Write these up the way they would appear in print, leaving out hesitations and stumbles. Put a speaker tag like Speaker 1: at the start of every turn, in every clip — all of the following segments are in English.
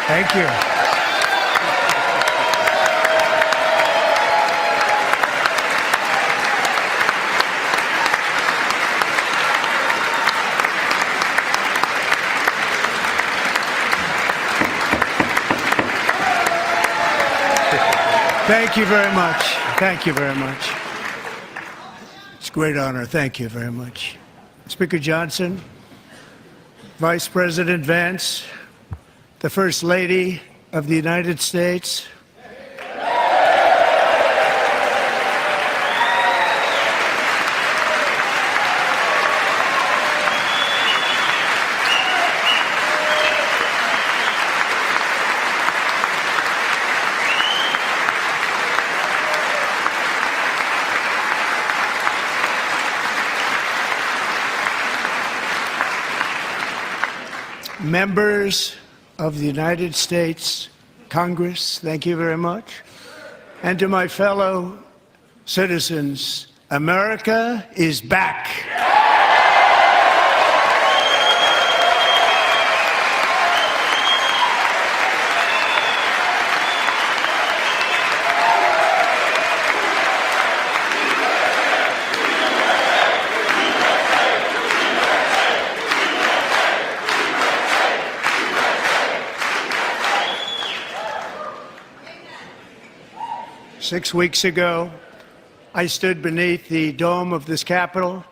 Speaker 1: Thank you. Thank you very much. Thank you very much. It's a great honor. Thank you very much. Speaker Johnson, Vice President Vance, the First Lady of the United States, members of the United States Congress, thank you very much. And to my fellow citizens, America is back. 6 weeks ago, I stood beneath the dome of this Capitol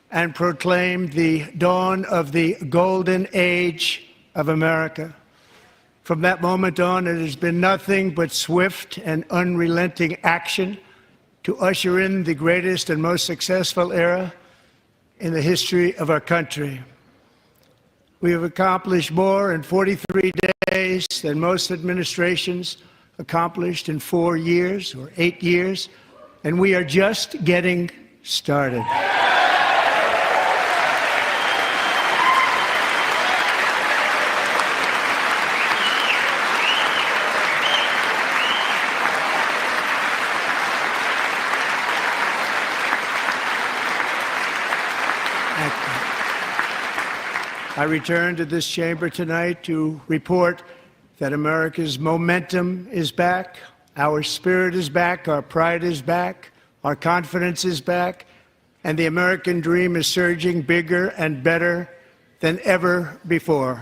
Speaker 1: and proclaimed the dawn of the golden age of America. From that moment on, it has been nothing but swift and unrelenting action to usher in the greatest and most successful era in the history of our country. We have accomplished more in 43 days than most administrations accomplished in 4 years or 8 years, and we are just getting started. I return to this chamber tonight to report that America's momentum is back, our spirit is back, our pride is back, our confidence is back, and the American dream is surging bigger and better than ever before.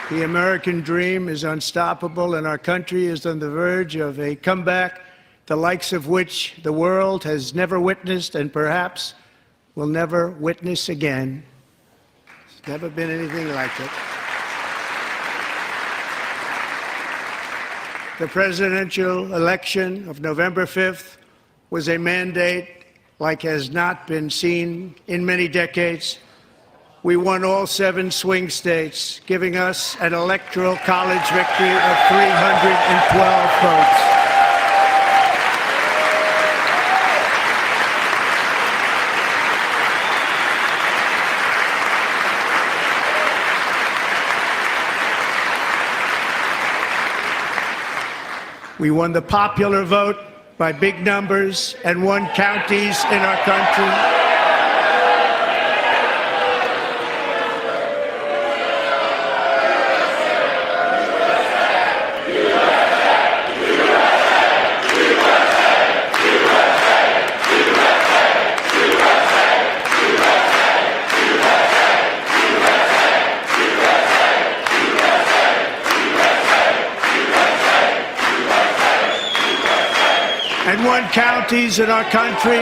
Speaker 1: The American dream is unstoppable, and our country is on the verge of a comeback, the likes of which the world has never witnessed and perhaps will never witness again. There's never been anything like it. The presidential election of November 5th was a mandate like has not been seen in many decades. We won all 7 swing states, giving us an electoral college victory of 312 votes. We won the popular vote by big numbers and won counties in our country. And won counties in our country,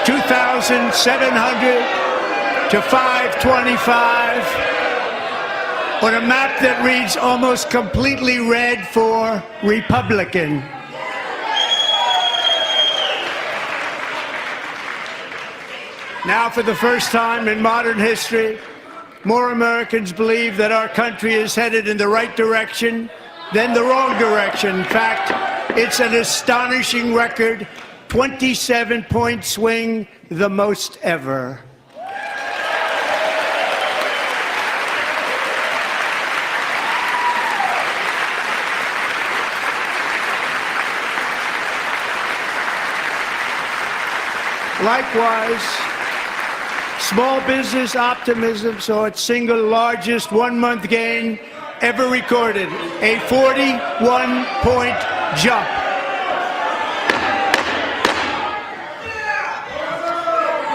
Speaker 1: 2,700 to 525, on a map that reads almost completely red for Republican. Now, for the first time in modern history, more Americans believe that our country is headed in the right direction than the wrong direction. In fact, it's an astonishing record, 27-point swing, the most ever. Small business optimism saw its single largest one-month gain ever recorded, a 41-point jump.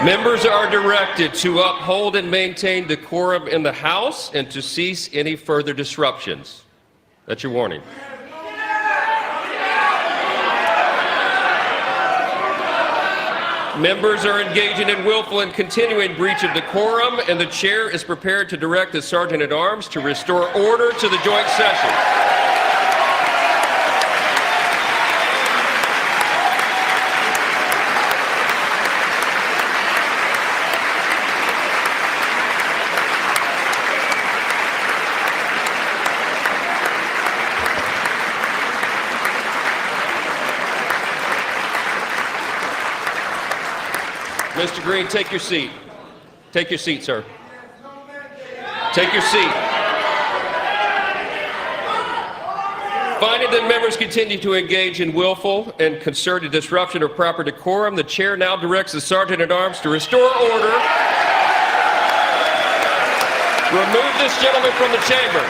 Speaker 2: Members are directed to uphold and maintain decorum in the House and to cease any further disruptions. That's your warning. Members are engaging in willful and continuing breach of decorum, and the chair is prepared to direct the Sergeant-at-Arms to restore order to the joint session. Mr. Green, take your seat. Take your seat, sir. Take your seat. Finding that members continue to engage in willful and concerted disruption of proper decorum, the chair now directs the Sergeant-at-Arms to restore order. Remove this gentleman from the chamber.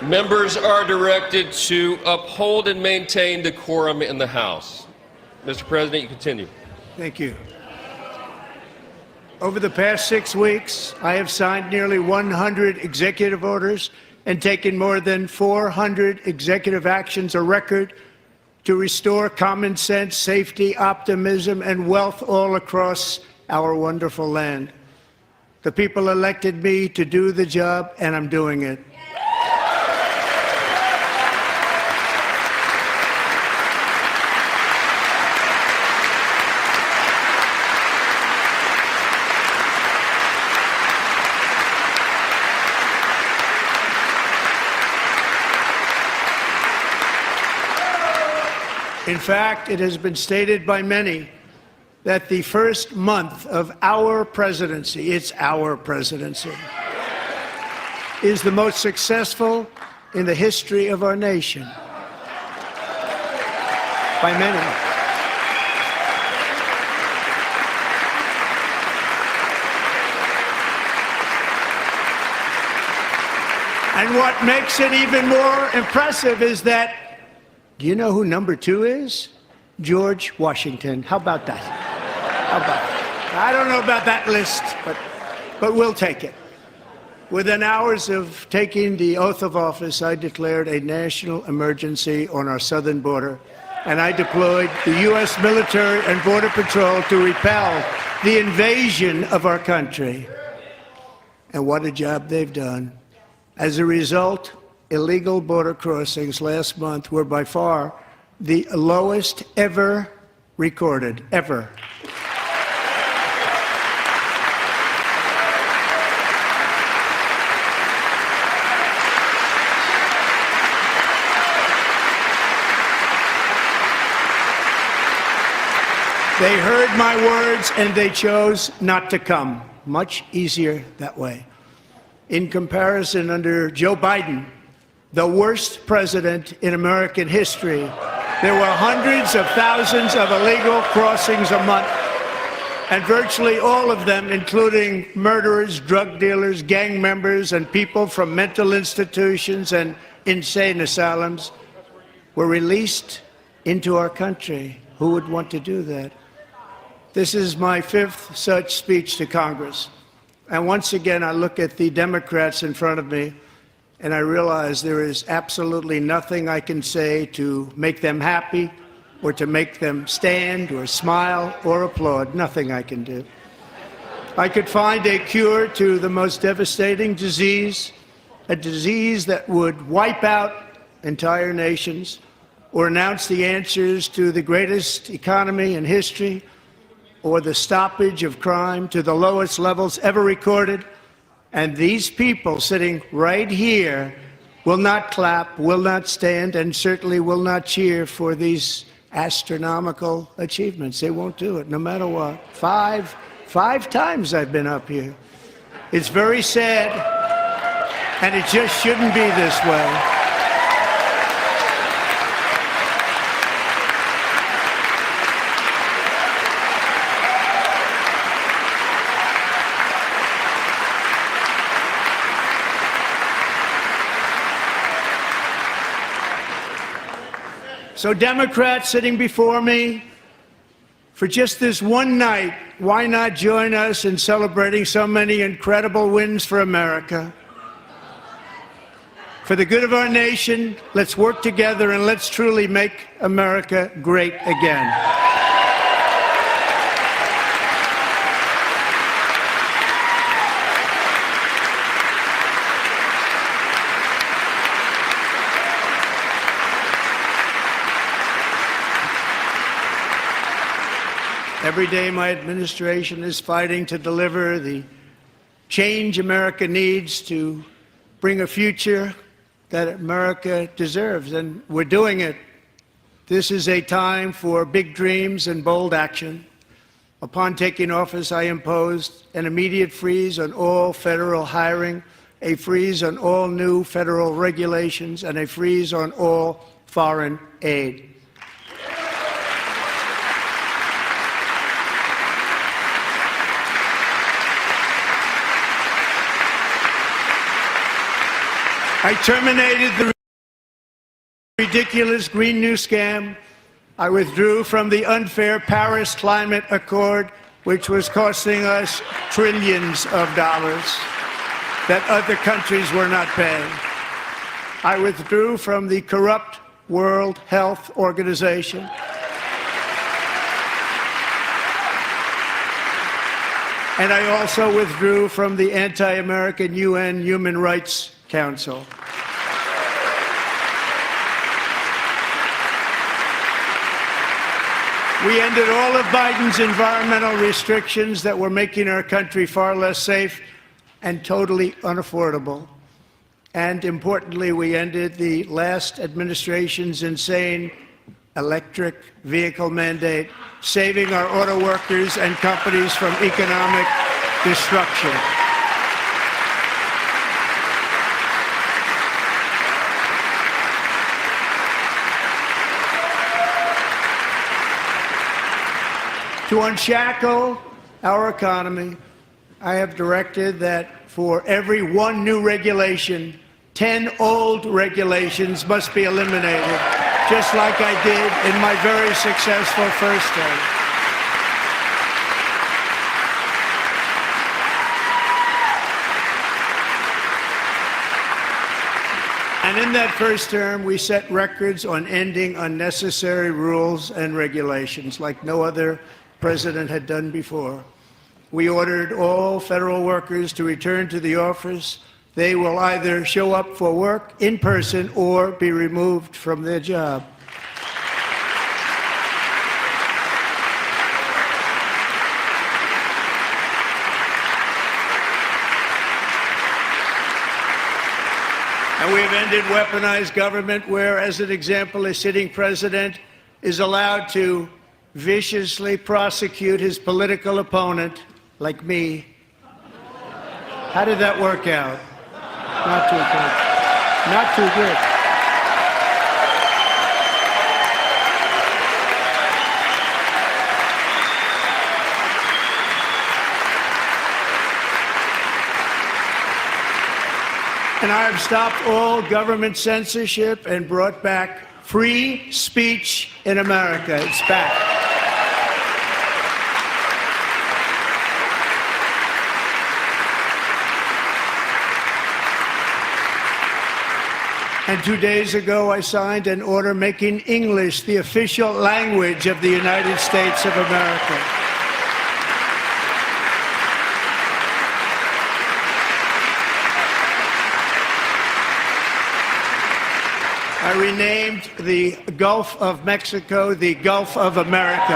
Speaker 2: Members are directed to uphold and maintain decorum in the House. Mr. President, you continue.
Speaker 1: Thank you. Over the past 6 weeks, I have signed nearly 100 executive orders and taken more than 400 executive actions, a record, to restore common sense, safety, optimism, and wealth all across our wonderful land. The people elected me to do the job, and I'm doing it. In fact, it has been stated by many that the first month of our presidency, it's our presidency, is the most successful in the history of our nation. By many. And what makes it even more impressive is that, do you know who number 2 is? George Washington. How about that? How about that? I don't know about that list, but we'll take it. Within hours of taking the oath of office, I declared a national emergency on our southern border, and I deployed the U.S. military and Border Patrol to repel the invasion of our country. And what a job they've done. As a result, illegal border crossings last month were by far the lowest ever recorded, ever. They heard my words and they chose not to come. Much easier that way. In comparison, under Joe Biden, the worst president in American history, there were hundreds of thousands of illegal crossings a month, and virtually all of them, including murderers, drug dealers, gang members, and people from mental institutions and insane asylums, were released into our country. Who would want to do that? This is my 5th such speech to Congress. And once again, I look at the Democrats in front of me, and I realize there is absolutely nothing I can say to make them happy or to make them stand or smile or applaud. Nothing I can do. I could find a cure to the most devastating disease, a disease that would wipe out entire nations, or announce the answers to the greatest economy in history or the stoppage of crime to the lowest levels ever recorded. And these people sitting right here will not clap, will not stand, and certainly will not cheer for these astronomical achievements. They won't do it, no matter what. Five times I've been up here. It's very sad, and it just shouldn't be this way. So Democrats sitting before me, for just this one night, why not join us in celebrating so many incredible wins for America? For the good of our nation, let's work together and let's truly make America great again. Every day, my administration is fighting to deliver the change America needs to bring a future that America deserves, and we're doing it. This is a time for big dreams and bold action. Upon taking office, I imposed an immediate freeze on all federal hiring, a freeze on all new federal regulations, and a freeze on all foreign aid. I terminated the ridiculous Green New Scam. I withdrew from the unfair Paris Climate Accord, which was costing us trillions of dollars that other countries were not paying. I withdrew from the corrupt World Health Organization. And I also withdrew from the anti-American UN Human Rights Council. We ended all of Biden's environmental restrictions that were making our country far less safe and totally unaffordable. And importantly, we ended the last administration's insane electric vehicle mandate, saving our auto workers and companies from economic destruction. To unshackle our economy, I have directed that for every one new regulation, 10 old regulations must be eliminated, just like I did in my very successful first term. And in that first term, we set records on ending unnecessary rules and regulations like no other president had done before. We ordered all federal workers to return to the office. They will either show up for work in person or be removed from their job. And we have ended weaponized government where, as an example, a sitting president is allowed to viciously prosecute his political opponent, like me. How did that work out? Not too good. Not too good. And I have stopped all government censorship and brought back free speech in America. It's back. And 2 days ago, I signed an order making English the official language of the United States of America. I renamed the Gulf of Mexico the Gulf of America.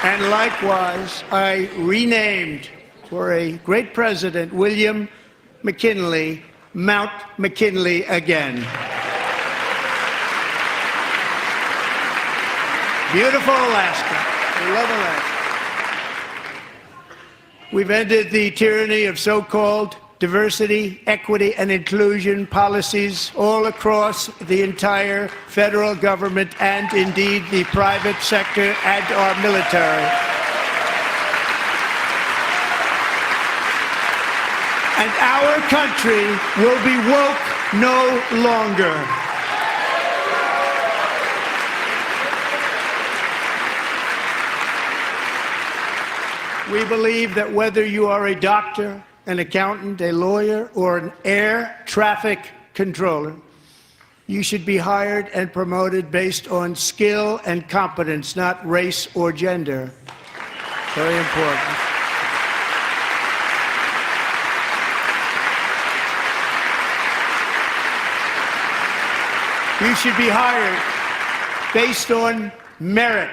Speaker 1: And likewise, I renamed, for a great president, William McKinley, Mount McKinley again. Beautiful Alaska. We love Alaska. We've ended the tyranny of so-called diversity, equity, and inclusion policies all across the entire federal government and indeed the private sector and our military. And our country will be woke no longer. We believe that whether you are a doctor, an accountant, a lawyer, or an air traffic controller, you should be hired and promoted based on skill and competence, not race or gender. Very important. You should be hired based on merit.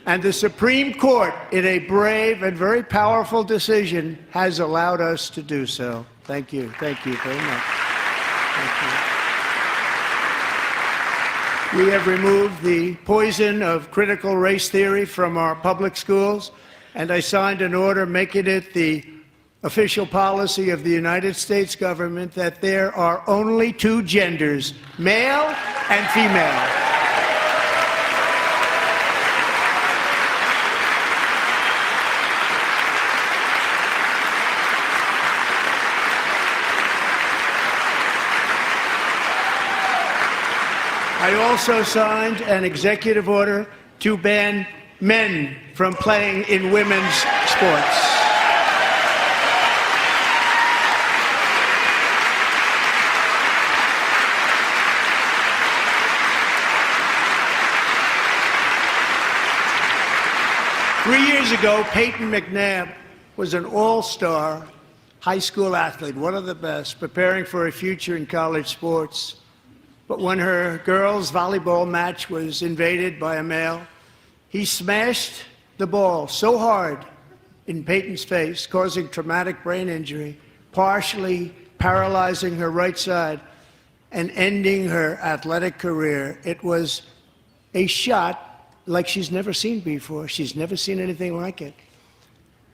Speaker 1: And the Supreme Court, in a brave and very powerful decision, has allowed us to do so. Thank you. Thank you very much. Thank you. We have removed the poison of critical race theory from our public schools, and I signed an order making it the official policy of the United States government that there are only two genders, male and female. I also signed an executive order to ban men from playing in women's sports. Three years ago, Peyton McNabb was an all-star high school athlete, one of the best, preparing for a future in college sports. But when her girls' volleyball match was invaded by a male, he smashed the ball so hard in Peyton's face, causing traumatic brain injury, partially paralyzing her right side, and ending her athletic career. It was a shot like she's never seen before. She's never seen anything like it.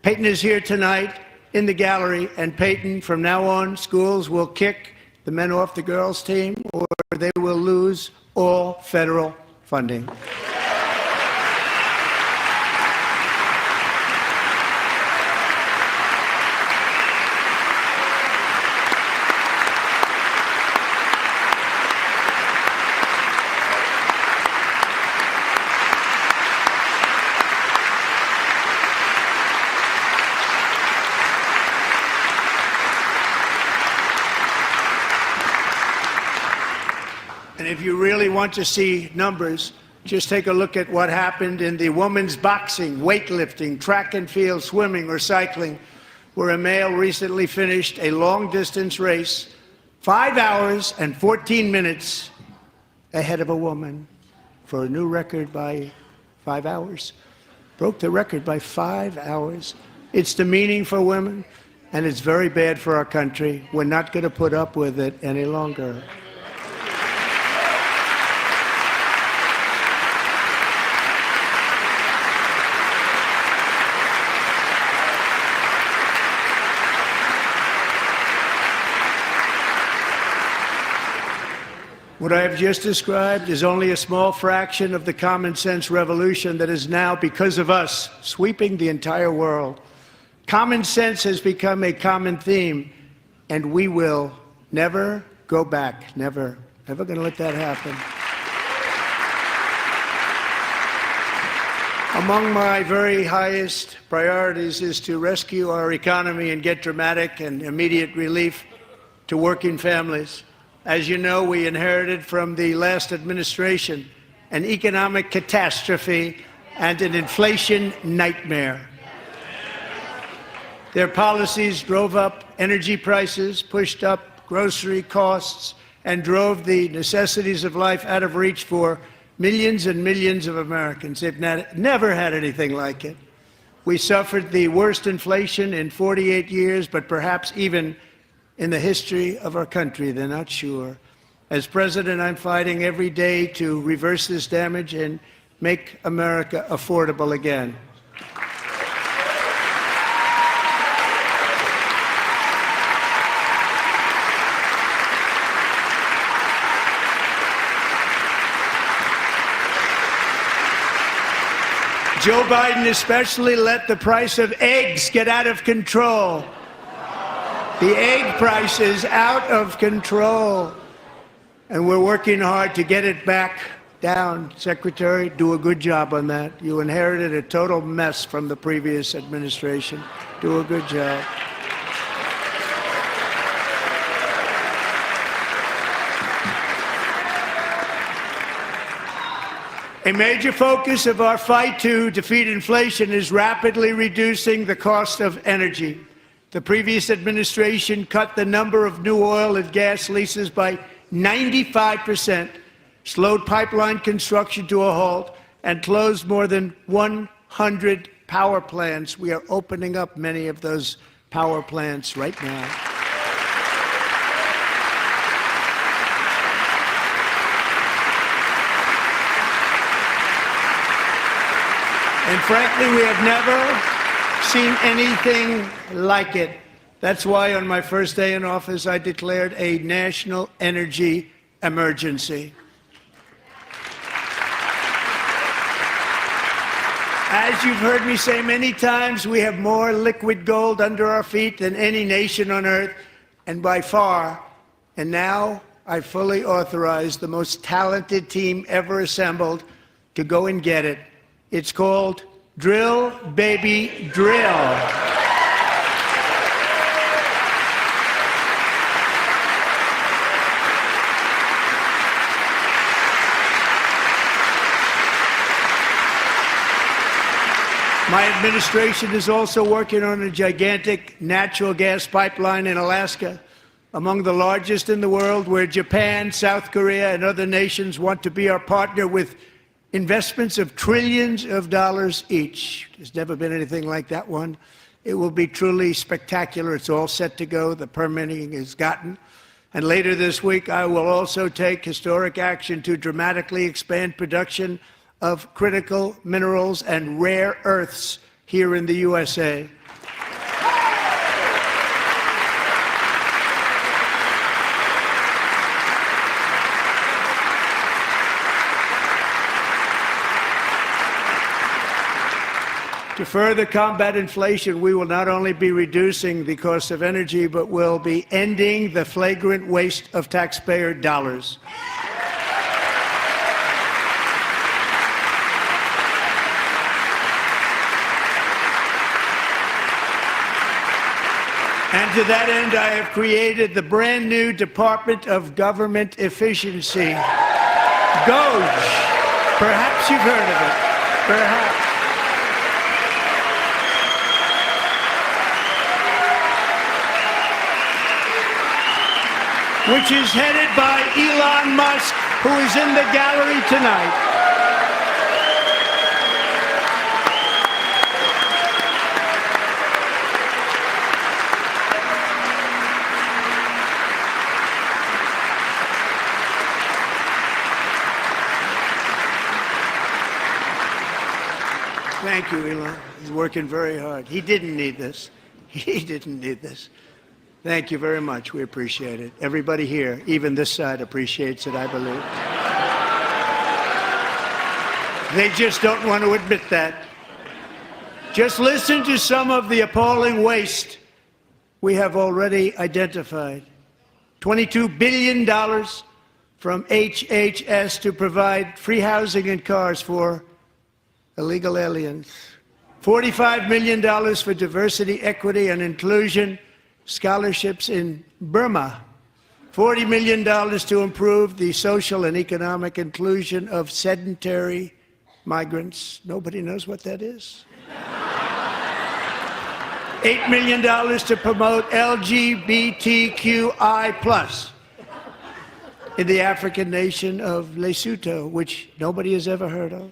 Speaker 1: Peyton is here tonight in the gallery, and Peyton, from now on, schools will kick the men off the girls' team, or they will lose all federal funding. And if you really want to see numbers, just take a look at what happened in the women's boxing, weightlifting, track and field, swimming, or cycling, where a male recently finished a long-distance race 5 hours and 14 minutes ahead of a woman for a new record by 5 hours. Broke the record by 5 hours. It's demeaning for women, and it's very bad for our country. We're not going to put up with it any longer. What I have just described is only a small fraction of the common sense revolution that is now, because of us, sweeping the entire world. Common sense has become a common theme, and we will never go back. Never. Never going to let that happen. Among my very highest priorities is to rescue our economy and get dramatic and immediate relief to working families. As you know, we inherited from the last administration an economic catastrophe and an inflation nightmare. Their policies drove up energy prices, pushed up grocery costs, and drove the necessities of life out of reach for millions and millions of Americans. They've never had anything like it. We suffered the worst inflation in 48 years, but perhaps even in the history of our country. They're not sure. As president, I'm fighting every day to reverse this damage and make America affordable again. Joe Biden especially let the price of eggs get out of control. The egg price is out of control, and we're working hard to get it back down. Secretary, do a good job on that. You inherited a total mess from the previous administration. Do a good job. A major focus of our fight to defeat inflation is rapidly reducing the cost of energy. The previous administration cut the number of new oil and gas leases by 95%, slowed pipeline construction to a halt, and closed more than 100 power plants. We are opening up many of those power plants right now. And frankly, we have never seen anything like it. That's why on my first day in office, I declared a national energy emergency. As you've heard me say many times, we have more liquid gold under our feet than any nation on earth, and by far. And now I fully authorize the most talented team ever assembled to go and get it. It's called Drill, Baby, Drill. My administration is also working on a gigantic natural gas pipeline in Alaska, among the largest in the world, where Japan, South Korea, and other nations want to be our partner with investments of trillions of dollars each. There's never been anything like that one. It will be truly spectacular. It's all set to go. The permitting is gotten. And later this week, I will also take historic action to dramatically expand production of critical minerals and rare earths here in the USA. To further combat inflation, we will not only be reducing the cost of energy, but will be ending the flagrant waste of taxpayer dollars. And to that end, I have created the brand new Department of Government Efficiency, DOGE. Perhaps you've heard of it. Perhaps. Which is headed by Elon Musk, who is in the gallery tonight. Thank you, Elon. He's working very hard. He didn't need this. He didn't need this. Thank you very much. We appreciate it. Everybody here, even this side, appreciates it, I believe. They just don't want to admit that. Just listen to some of the appalling waste we have already identified. $22 billion from HHS to provide free housing and cars for illegal aliens. $45 million for diversity, equity, and inclusion scholarships in Burma. $40 million to improve the social and economic inclusion of sedentary migrants. Nobody knows what that is. $8 million to promote LGBTQI+ in the African nation of Lesotho, which nobody has ever heard of.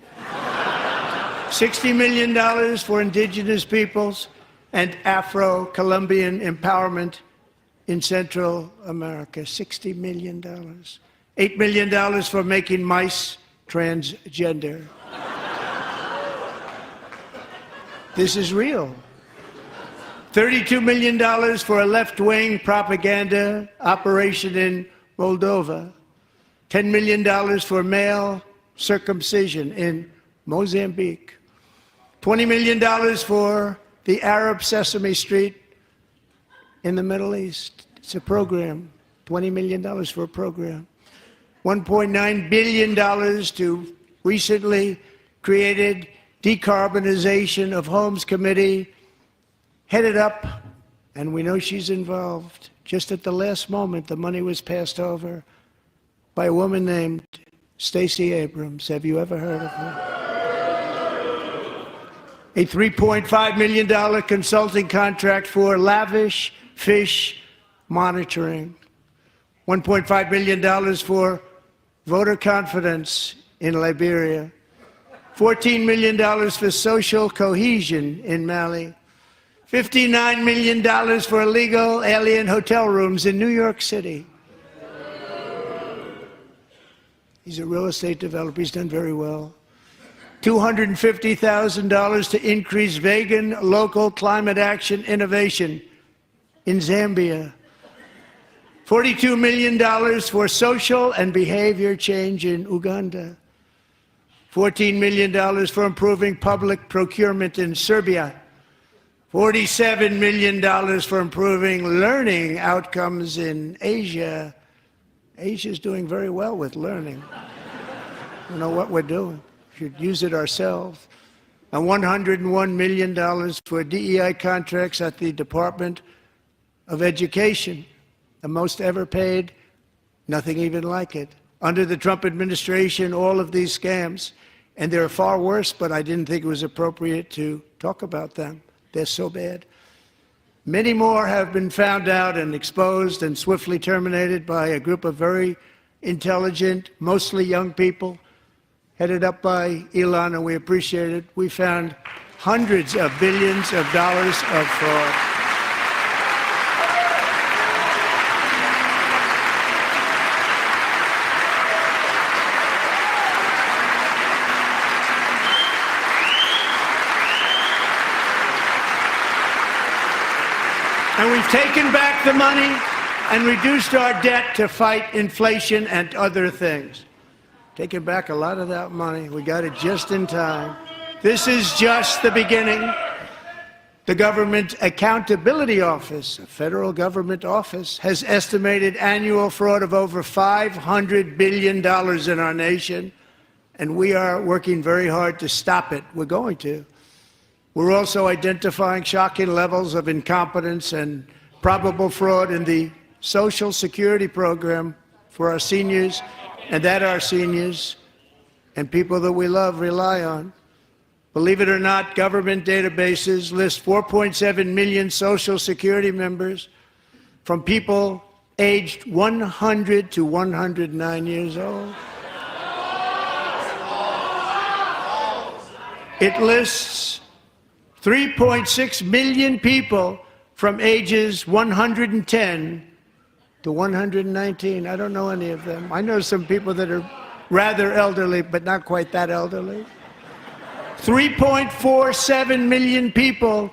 Speaker 1: $60 million for indigenous peoples and Afro-Colombian empowerment in Central America. $60 million. $8 million for making mice transgender. This is real. $32 million for a left-wing propaganda operation in Moldova. $10 million for male circumcision in Mozambique. $20 million for the Arab Sesame Street in the Middle East. It's a program. $20 million for a program. $1.9 billion to recently created Decarbonization of Homes Committee, headed up, and we know she's involved. Just at the last moment, the money was passed over by a woman named Stacey Abrams. Have you ever heard of her? A $3.5 million consulting contract for lavish fish monitoring. $1.5 billion for voter confidence in Liberia. $14 million for social cohesion in Mali. $59 million for illegal alien hotel rooms in New York City. He's a real estate developer. He's done very well. $250,000 to increase vegan local climate action innovation in Zambia. $42 million for social and behavior change in Uganda. $14 million for improving public procurement in Serbia. $47 million for improving learning outcomes in Asia. Asia's doing very well with learning. I don't know what we're doing. We should use it ourselves. And $101 million for DEI contracts at the Department of Education, the most ever paid, nothing even like it. Under the Trump administration, all of these scams, and they're far worse, but I didn't think it was appropriate to talk about them. They're so bad. Many more have been found out and exposed and swiftly terminated by a group of very intelligent, mostly young people, headed up by Elon, and we appreciate it. We found hundreds of billions of dollars of fraud. And we've taken back the money and reduced our debt to fight inflation and other things. Taken back a lot of that money. We got it just in time. This is just the beginning. The Government Accountability Office, a federal government office, has estimated annual fraud of over $500 billion in our nation, and we are working very hard to stop it. We're going to. We're also identifying shocking levels of incompetence and probable fraud in the Social Security program for our seniors, and that our seniors and people that we love rely on. Believe it or not, government databases list 4.7 million Social Security members from people aged 100 to 109 years old. It lists 3.6 million people from ages 110 to 119. I don't know any of them. I know some people that are rather elderly, but not quite that elderly. 3.47 million people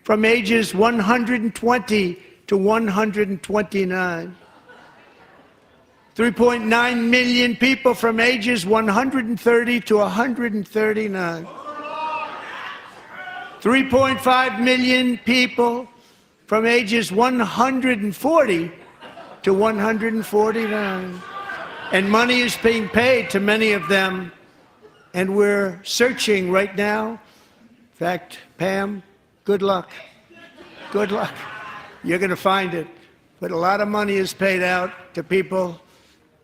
Speaker 1: from ages 120 to 129. 3.9 million people from ages 130 to 139. 3.5 million people from ages 140 to 149. And money is being paid to many of them, and we're searching right now. In fact, Pam, good luck. Good luck. You're going to find it. But a lot of money is paid out to people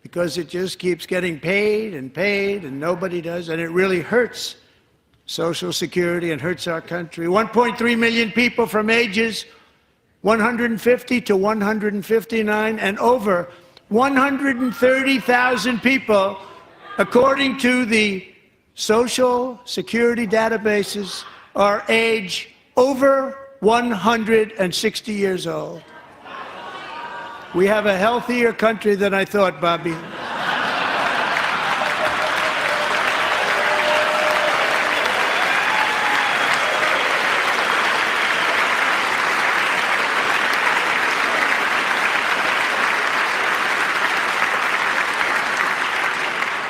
Speaker 1: because it just keeps getting paid, and nobody does, and it really hurts Social Security and hurts our country. 1.3 million people from ages 150 to 159, and over 130,000 people, according to the Social Security databases, are age over 160 years old. We have a healthier country than I thought, Bobby.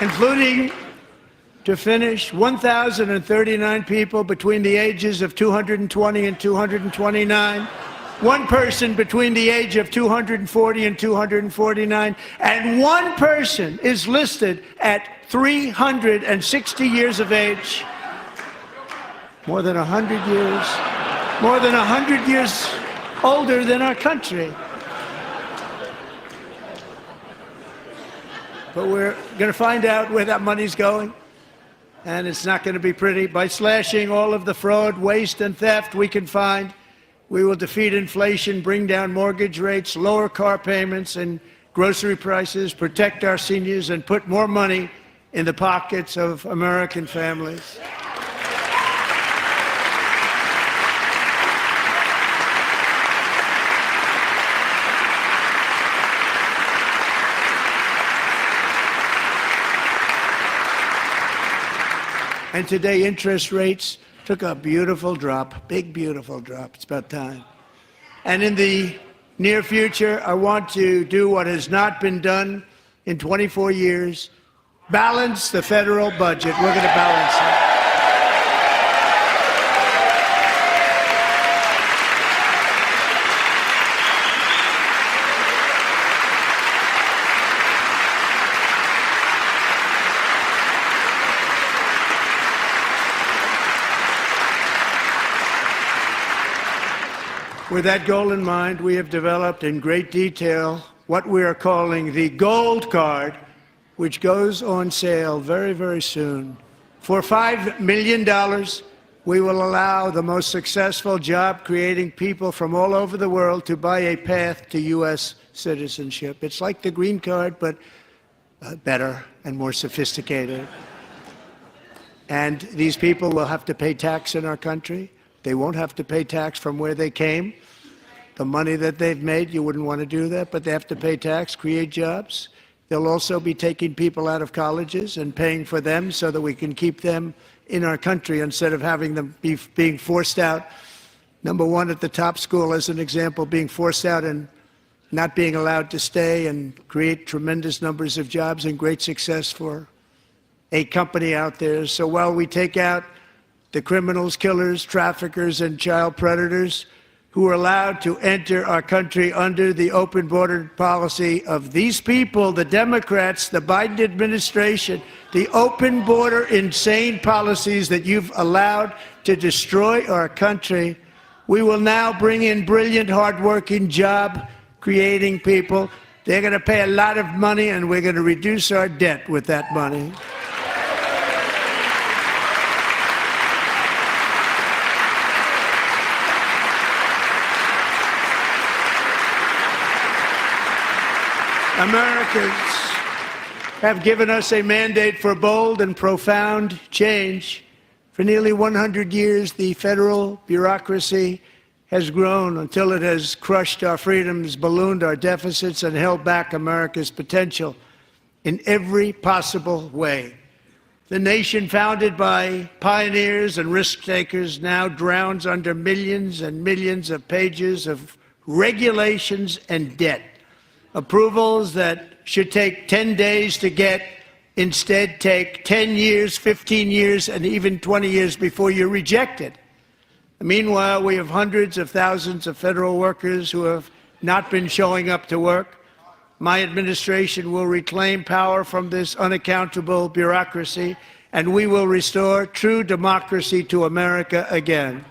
Speaker 1: Including, to finish, 1,039 people between the ages of 220 and 229, one person between the age of 240 and 249, and one person is listed at 360 years of age. More than 100 years older than our country. But we're going to find out where that money's going, and it's not going to be pretty. By slashing all of the fraud, waste, and theft we can find, we will defeat inflation, bring down mortgage rates, lower car payments and grocery prices, protect our seniors, and put more money in the pockets of American families. And today, interest rates took a beautiful drop, big, beautiful drop. It's about time. And in the near future, I want to do what has not been done in 24 years, balance the federal budget. We're going to balance it. With that goal in mind, we have developed in great detail what we are calling the Gold Card, which goes on sale very, very soon. For $5 million, we will allow the most successful job-creating people from all over the world to buy a path to U.S. citizenship. It's like the green card, but better and more sophisticated. And these people will have to pay tax in our country. They won't have to pay tax from where they came. The money that they've made, you wouldn't want to do that, but they have to pay tax, create jobs. They'll also be taking people out of colleges and paying for them so that we can keep them in our country instead of having them being forced out. Number one, at the top school, as an example, being forced out and not being allowed to stay and create tremendous numbers of jobs and great success for a company out there. So while we take out the criminals, killers, traffickers, and child predators who are allowed to enter our country under the open border policy of these people, the Democrats, the Biden administration, the open border insane policies that you've allowed to destroy our country, we will now bring in brilliant, hardworking, job-creating people. They're going to pay a lot of money, and we're going to reduce our debt with that money. Americans have given us a mandate for bold and profound change. For nearly 100 years, the federal bureaucracy has grown until it has crushed our freedoms, ballooned our deficits, and held back America's potential in every possible way. The nation founded by pioneers and risk-takers now drowns under millions and millions of pages of regulations and debt. Approvals that should take 10 days to get instead take 10 years, 15 years, and even 20 years before you're rejected. Meanwhile, we have hundreds of thousands of federal workers who have not been showing up to work. My administration will reclaim power from this unaccountable bureaucracy, and we will restore true democracy to America again.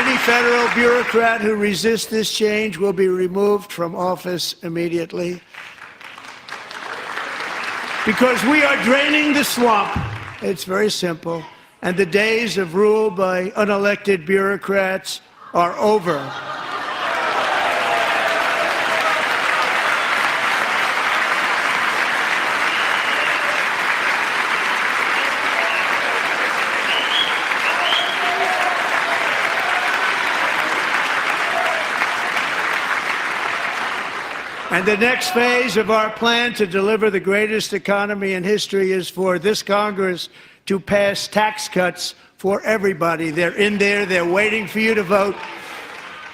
Speaker 1: Any federal bureaucrat who resists this change will be removed from office immediately. Because we are draining the swamp. It's very simple. And the days of rule by unelected bureaucrats are over. And the next phase of our plan to deliver the greatest economy in history is for this Congress to pass tax cuts for everybody. They're in there, they're waiting for you to vote.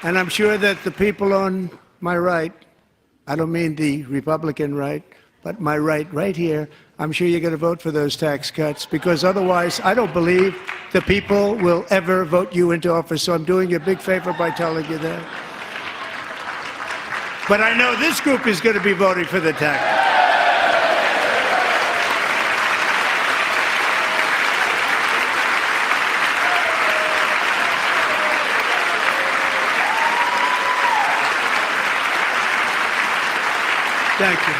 Speaker 1: And I'm sure that the people on my right, I don't mean the Republican right, but my right here, I'm sure you're going to vote for those tax cuts, because otherwise I don't believe the people will ever vote you into office. So I'm doing you a big favor by telling you that. But I know this group is going to be voting for the tax. Thank you.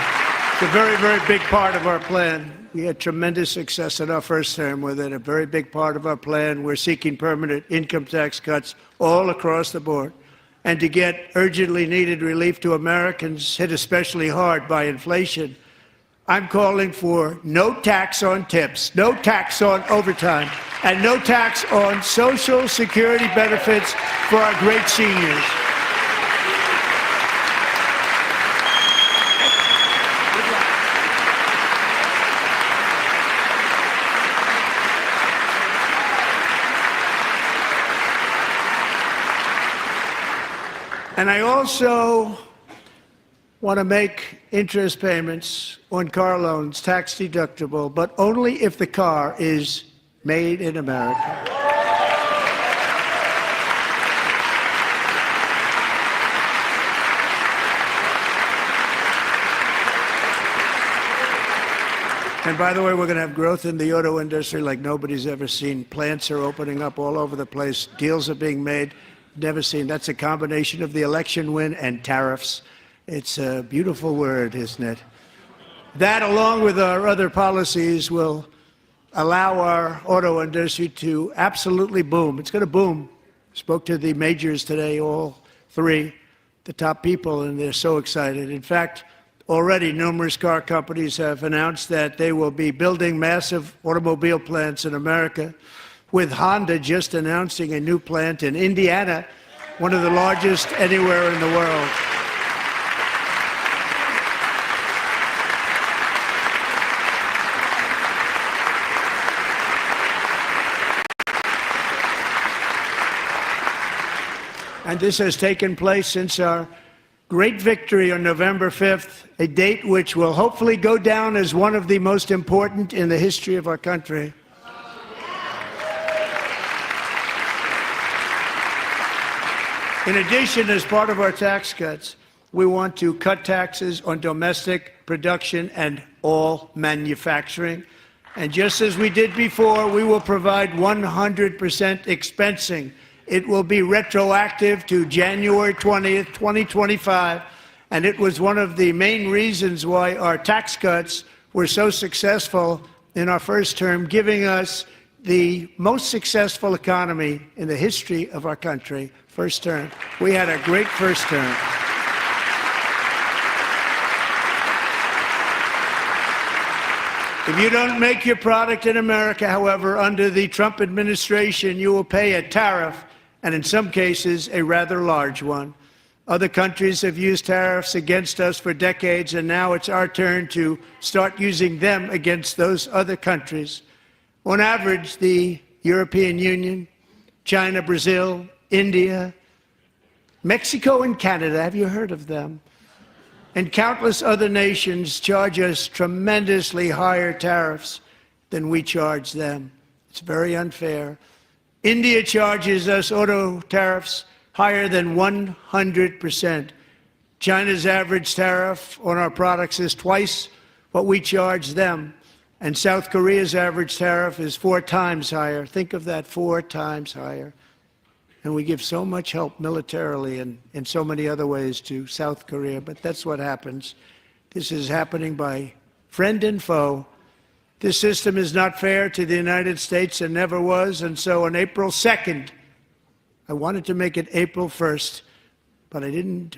Speaker 1: It's a very, very big part of our plan. We had tremendous success in our first term with it. A very big part of our plan. We're seeking permanent income tax cuts all across the board. And to get urgently needed relief to Americans hit especially hard by inflation, I'm calling for no tax on tips, no tax on overtime, and no tax on Social Security benefits for our great seniors. And I also want to make interest payments on car loans tax deductible, but only if the car is made in America. And by the way, we're going to have growth in the auto industry like nobody's ever seen. Plants are opening up all over the place. Deals are being made. Never seen. That's a combination of the election win and tariffs. It's a beautiful word, isn't it? That, along with our other policies, will allow our auto industry to absolutely boom. It's going to boom. Spoke to the majors today, all three, the top people, and they're so excited. In fact, already numerous car companies have announced that they will be building massive automobile plants in America, with Honda just announcing a new plant in Indiana, one of the largest anywhere in the world. And this has taken place since our great victory on November 5th, a date which will hopefully go down as one of the most important in the history of our country. In addition, as part of our tax cuts, we want to cut taxes on domestic production and all manufacturing. And just as we did before, we will provide 100% expensing. It will be retroactive to January 20th, 2025. And it was one of the main reasons why our tax cuts were so successful in our first term, giving us the most successful economy in the history of our country. First term. We had a great first term. If you don't make your product in America, however, under the Trump administration, you will pay a tariff, and in some cases, a rather large one. Other countries have used tariffs against us for decades, and now it's our turn to start using them against those other countries. On average, the European Union, China, Brazil, India, Mexico, and Canada, have you heard of them? And countless other nations charge us tremendously higher tariffs than we charge them. It's very unfair. India charges us auto tariffs higher than 100%. China's average tariff on our products is twice what we charge them. And South Korea's average tariff is 4 times higher. Think of that, 4 times higher. And we give so much help militarily and in so many other ways to South Korea, but that's what happens. This is happening by friend and foe. This system is not fair to the United States and never was, and so on April 2nd, I wanted to make it April 1st, but I didn't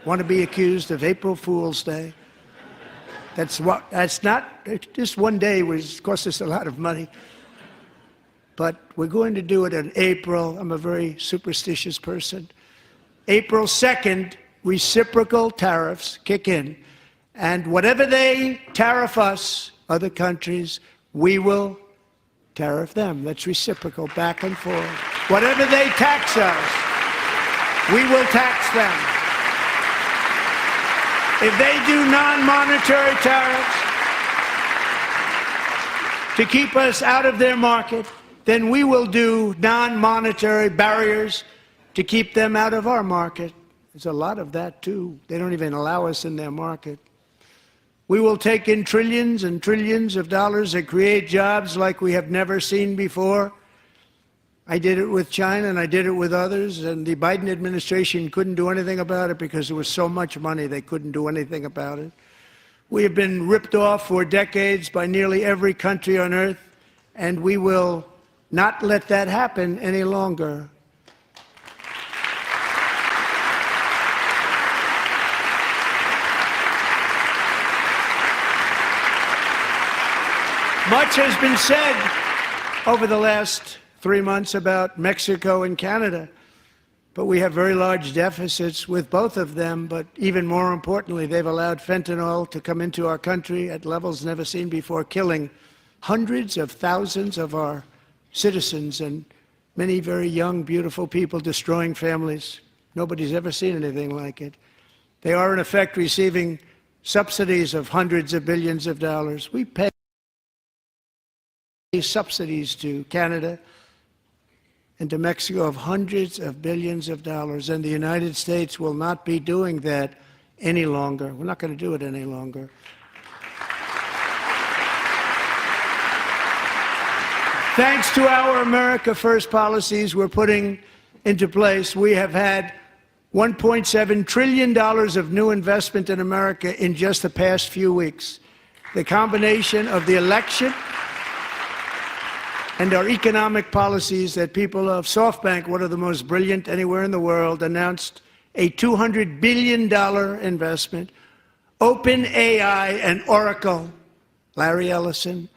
Speaker 1: want to be accused of April Fool's Day. That's not, just one day was cost us a lot of money. But we're going to do it in April. I'm a very superstitious person. April 2nd, reciprocal tariffs kick in. And whatever they tariff us, other countries, we will tariff them. That's reciprocal, back and forth. Whatever they tax us, we will tax them. If they do non-monetary tariffs to keep us out of their market, then we will do non-monetary barriers to keep them out of our market. There's a lot of that, too. They don't even allow us in their market. We will take in trillions and trillions of dollars and create jobs like we have never seen before. I did it with China, and I did it with others, and the Biden administration couldn't do anything about it because there was so much money they couldn't do anything about it. We have been ripped off for decades by nearly every country on earth, and we will not let that happen any longer. Much has been said over the last 3 months about Mexico and Canada, but we have very large deficits with both of them. But even more importantly, they've allowed fentanyl to come into our country at levels never seen before, killing hundreds of thousands of our citizens and many very young, beautiful people, destroying families. Nobody's ever seen anything like it. They are, in effect, receiving subsidies of hundreds of billions of dollars. We pay subsidies to Canada and to Mexico of hundreds of billions of dollars, and the United States will not be doing that any longer. We're not going to do it any longer. Thanks to our America First policies we're putting into place, we have had $1.7 trillion of new investment in America in just the past few weeks. The combination of the election and our economic policies that people of SoftBank, one of the most brilliant anywhere in the world, announced a $200 billion investment. OpenAI and Oracle, Larry Ellison,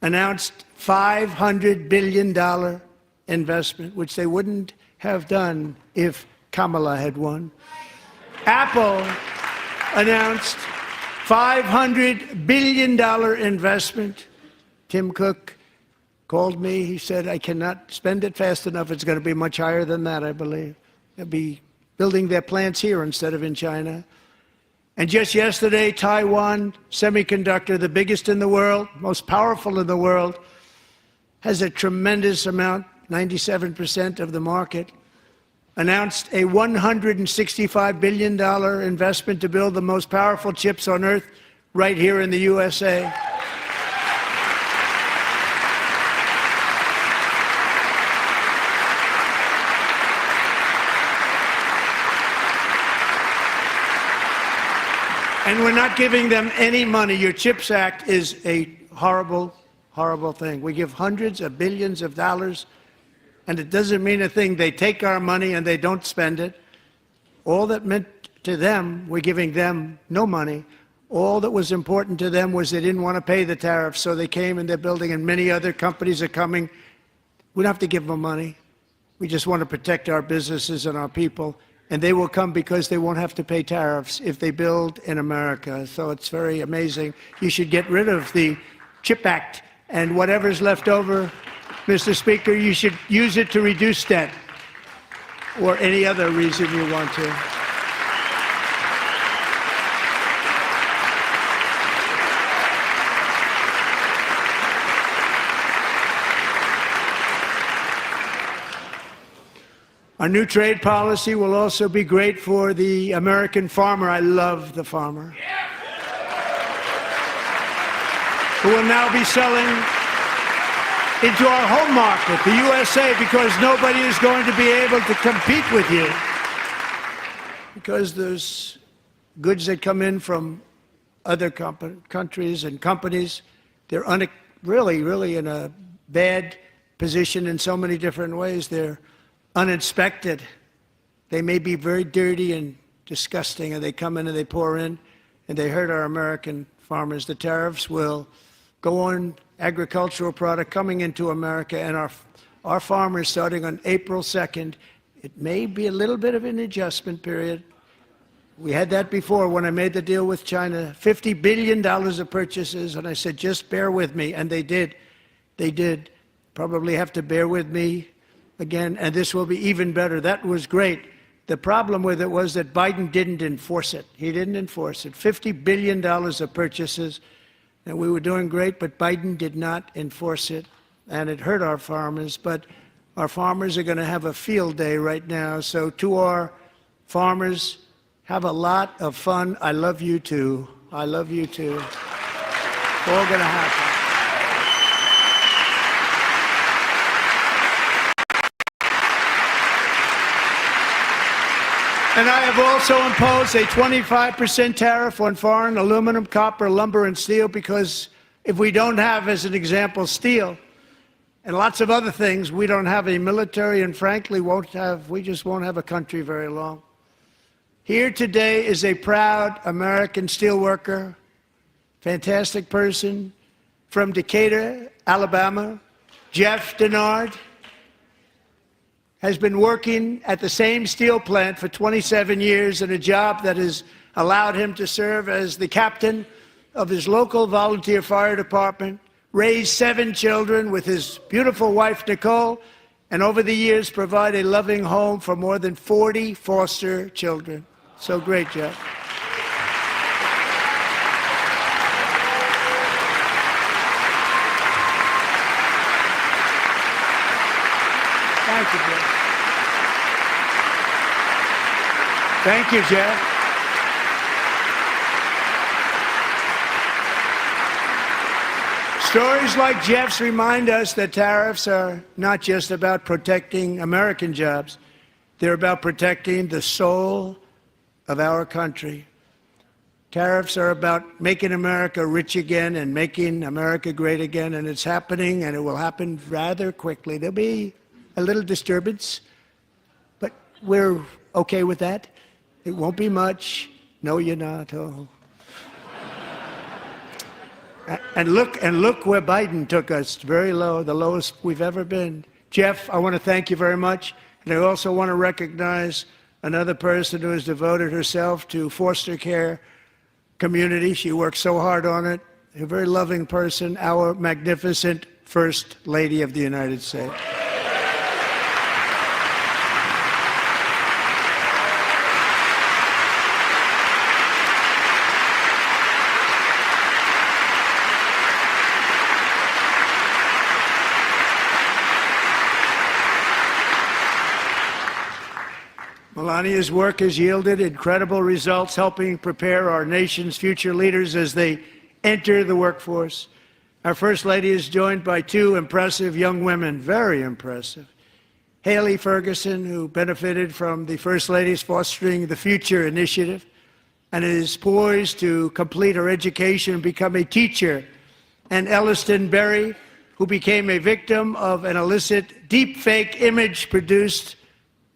Speaker 1: announced $500 billion investment, which they wouldn't have done if Kamala had won. Apple announced $500 billion investment. Tim Cook called me. He said, I cannot spend it fast enough. It's going to be much higher than that, I believe. They'll be building their plants here instead of in China. And just yesterday, Taiwan Semiconductor, the biggest in the world, most powerful in the world, has a tremendous amount, 97% of the market, announced a $165 billion investment to build the most powerful chips on earth right here in the USA. And we're not giving them any money. Your CHIPS Act is a horrible, horrible thing. We give hundreds of billions of dollars, and it doesn't mean a thing. They take our money and they don't spend it. All that meant to them, we're giving them no money. All that was important to them was they didn't want to pay the tariffs, so they came and they're building, and many other companies are coming. We don't have to give them money. We just want to protect our businesses and our people. And they will come because they won't have to pay tariffs if they build in America. So it's very amazing. You should get rid of the CHIP Act, and whatever's left over, Mr. Speaker, you should use it to reduce debt or any other reason you want to. Our new trade policy will also be great for the American farmer. I love the farmer. Who will now be selling into our home market, the USA, because nobody is going to be able to compete with you. Because there's goods that come in from other countries and companies, they're really in a bad position in so many different ways. They're uninspected. They may be very dirty and disgusting, and they come in and they pour in, and they hurt our American farmers. The tariffs will go on agricultural product coming into America, and our farmers, starting on April 2nd, it may be a little bit of an adjustment period. We had that before when I made the deal with China, $50 billion of purchases, and I said, just bear with me, and they did. They did. Probably have to bear with me again, and this will be even better. That was great. The problem with it was that Biden didn't enforce it. He didn't enforce it. $50 billion of purchases, and we were doing great, but Biden did not enforce it, and it hurt our farmers. But our farmers are going to have a field day right now. So to our farmers, have a lot of fun. I love you too. I love you too. It's all going to happen. And I have also imposed a 25% tariff on foreign aluminum, copper, lumber, and steel, because if we don't have, as an example, steel and lots of other things, we don't have a military, and frankly, we just won't have a country very long. Here today is a proud American steelworker, fantastic person from Decatur, Alabama, Jeff Denard. Has been working at the same steel plant for 27 years in a job that has allowed him to serve as the captain of his local volunteer fire department, raise 7 children with his beautiful wife, Nicole, and over the years provide a loving home for more than 40 foster children. So great, Jeff. Thank you, Jeff. Thank you, Jeff. Stories like Jeff's remind us that tariffs are not just about protecting American jobs. They're about protecting the soul of our country. Tariffs are about making America rich again and making America great again, and it's happening, and it will happen rather quickly. There'll be a little disturbance, but we're okay with that. It won't be much. No, you're not. Oh. And look where Biden took us. Very low, the lowest we've ever been. Jeff, I want to thank you very much. And I also want to recognize another person who has devoted herself to foster care community. She works so hard on it. A very loving person, our magnificent First Lady of the United States. Melania's work has yielded incredible results, helping prepare our nation's future leaders as they enter the workforce. Our First Lady is joined by 2 impressive young women, very impressive. Haley Ferguson, who benefited from the First Lady's Fostering the Future initiative and is poised to complete her education and become a teacher. And Elliston Berry, who became a victim of an illicit deepfake image produced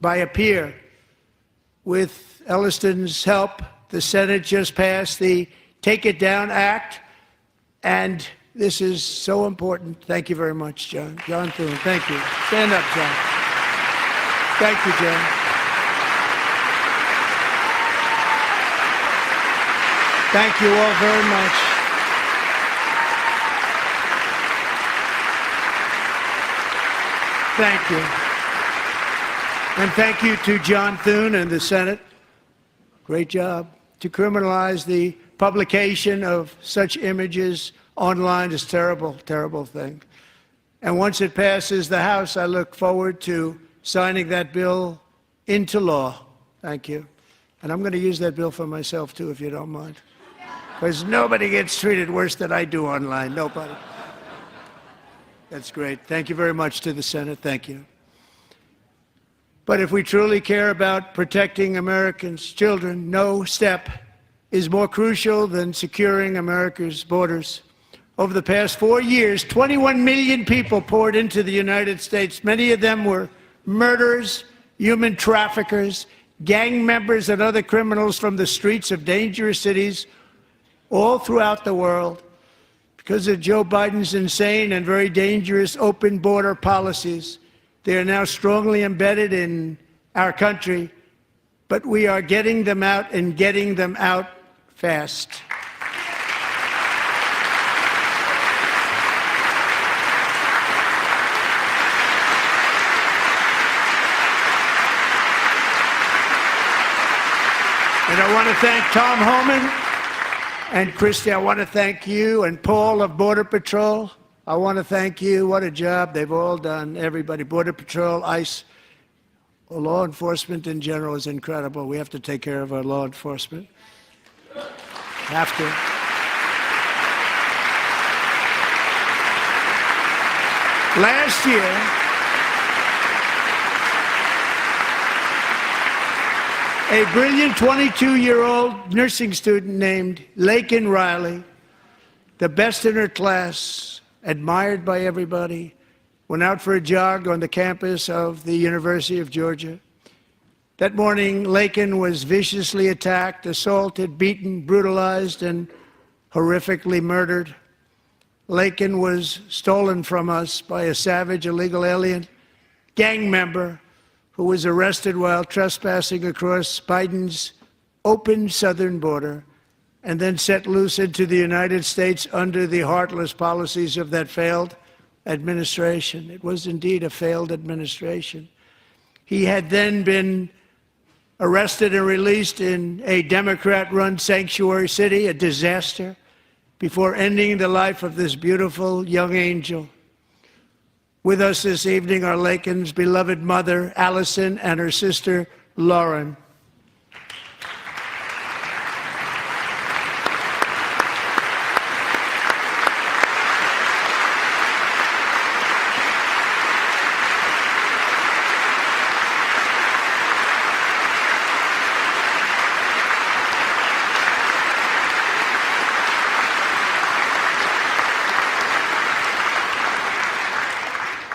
Speaker 1: by a peer. With Elliston's help, the Senate just passed the Take It Down Act, and this is so important. Thank you very much, John. John Thune, thank you. Stand up, John. Thank you, John. Thank you all very much. Thank you. And thank you to John Thune and the Senate. Great job. To criminalize the publication of such images online is a terrible, terrible thing. And once it passes the House, I look forward to signing that bill into law. Thank you. And I'm going to use that bill for myself, too, if you don't mind. Because nobody gets treated worse than I do online. Nobody. That's great. Thank you very much to the Senate. Thank you. But if we truly care about protecting Americans' children, no step is more crucial than securing America's borders. Over the past 4 years, 21 million people poured into the United States. Many of them were murderers, human traffickers, gang members, and other criminals from the streets of dangerous cities all throughout the world. Because of Joe Biden's insane and very dangerous open border policies, they are now strongly embedded in our country, but we are getting them out and getting them out fast. And I want to thank Tom Homan and Christy. I want to thank you and Paul of Border Patrol. I want to thank you. What a job they've all done, everybody. Border Patrol, ICE, law enforcement in general is incredible. We have to take care of our law enforcement. Have to. Last year, a brilliant 22-year-old nursing student named Laken Riley, the best in her class, admired by everybody, went out for a jog on the campus of the University of Georgia. That morning, Laken was viciously attacked, assaulted, beaten, brutalized, and horrifically murdered. Laken was stolen from us by a savage illegal alien gang member who was arrested while trespassing across Biden's open southern border and then set loose into the United States under the heartless policies of that failed administration. It was indeed a failed administration. He had then been arrested and released in a Democrat-run sanctuary city, a disaster, before ending the life of this beautiful young angel. With us this evening are Laken's beloved mother, Allison, and her sister, Lauren.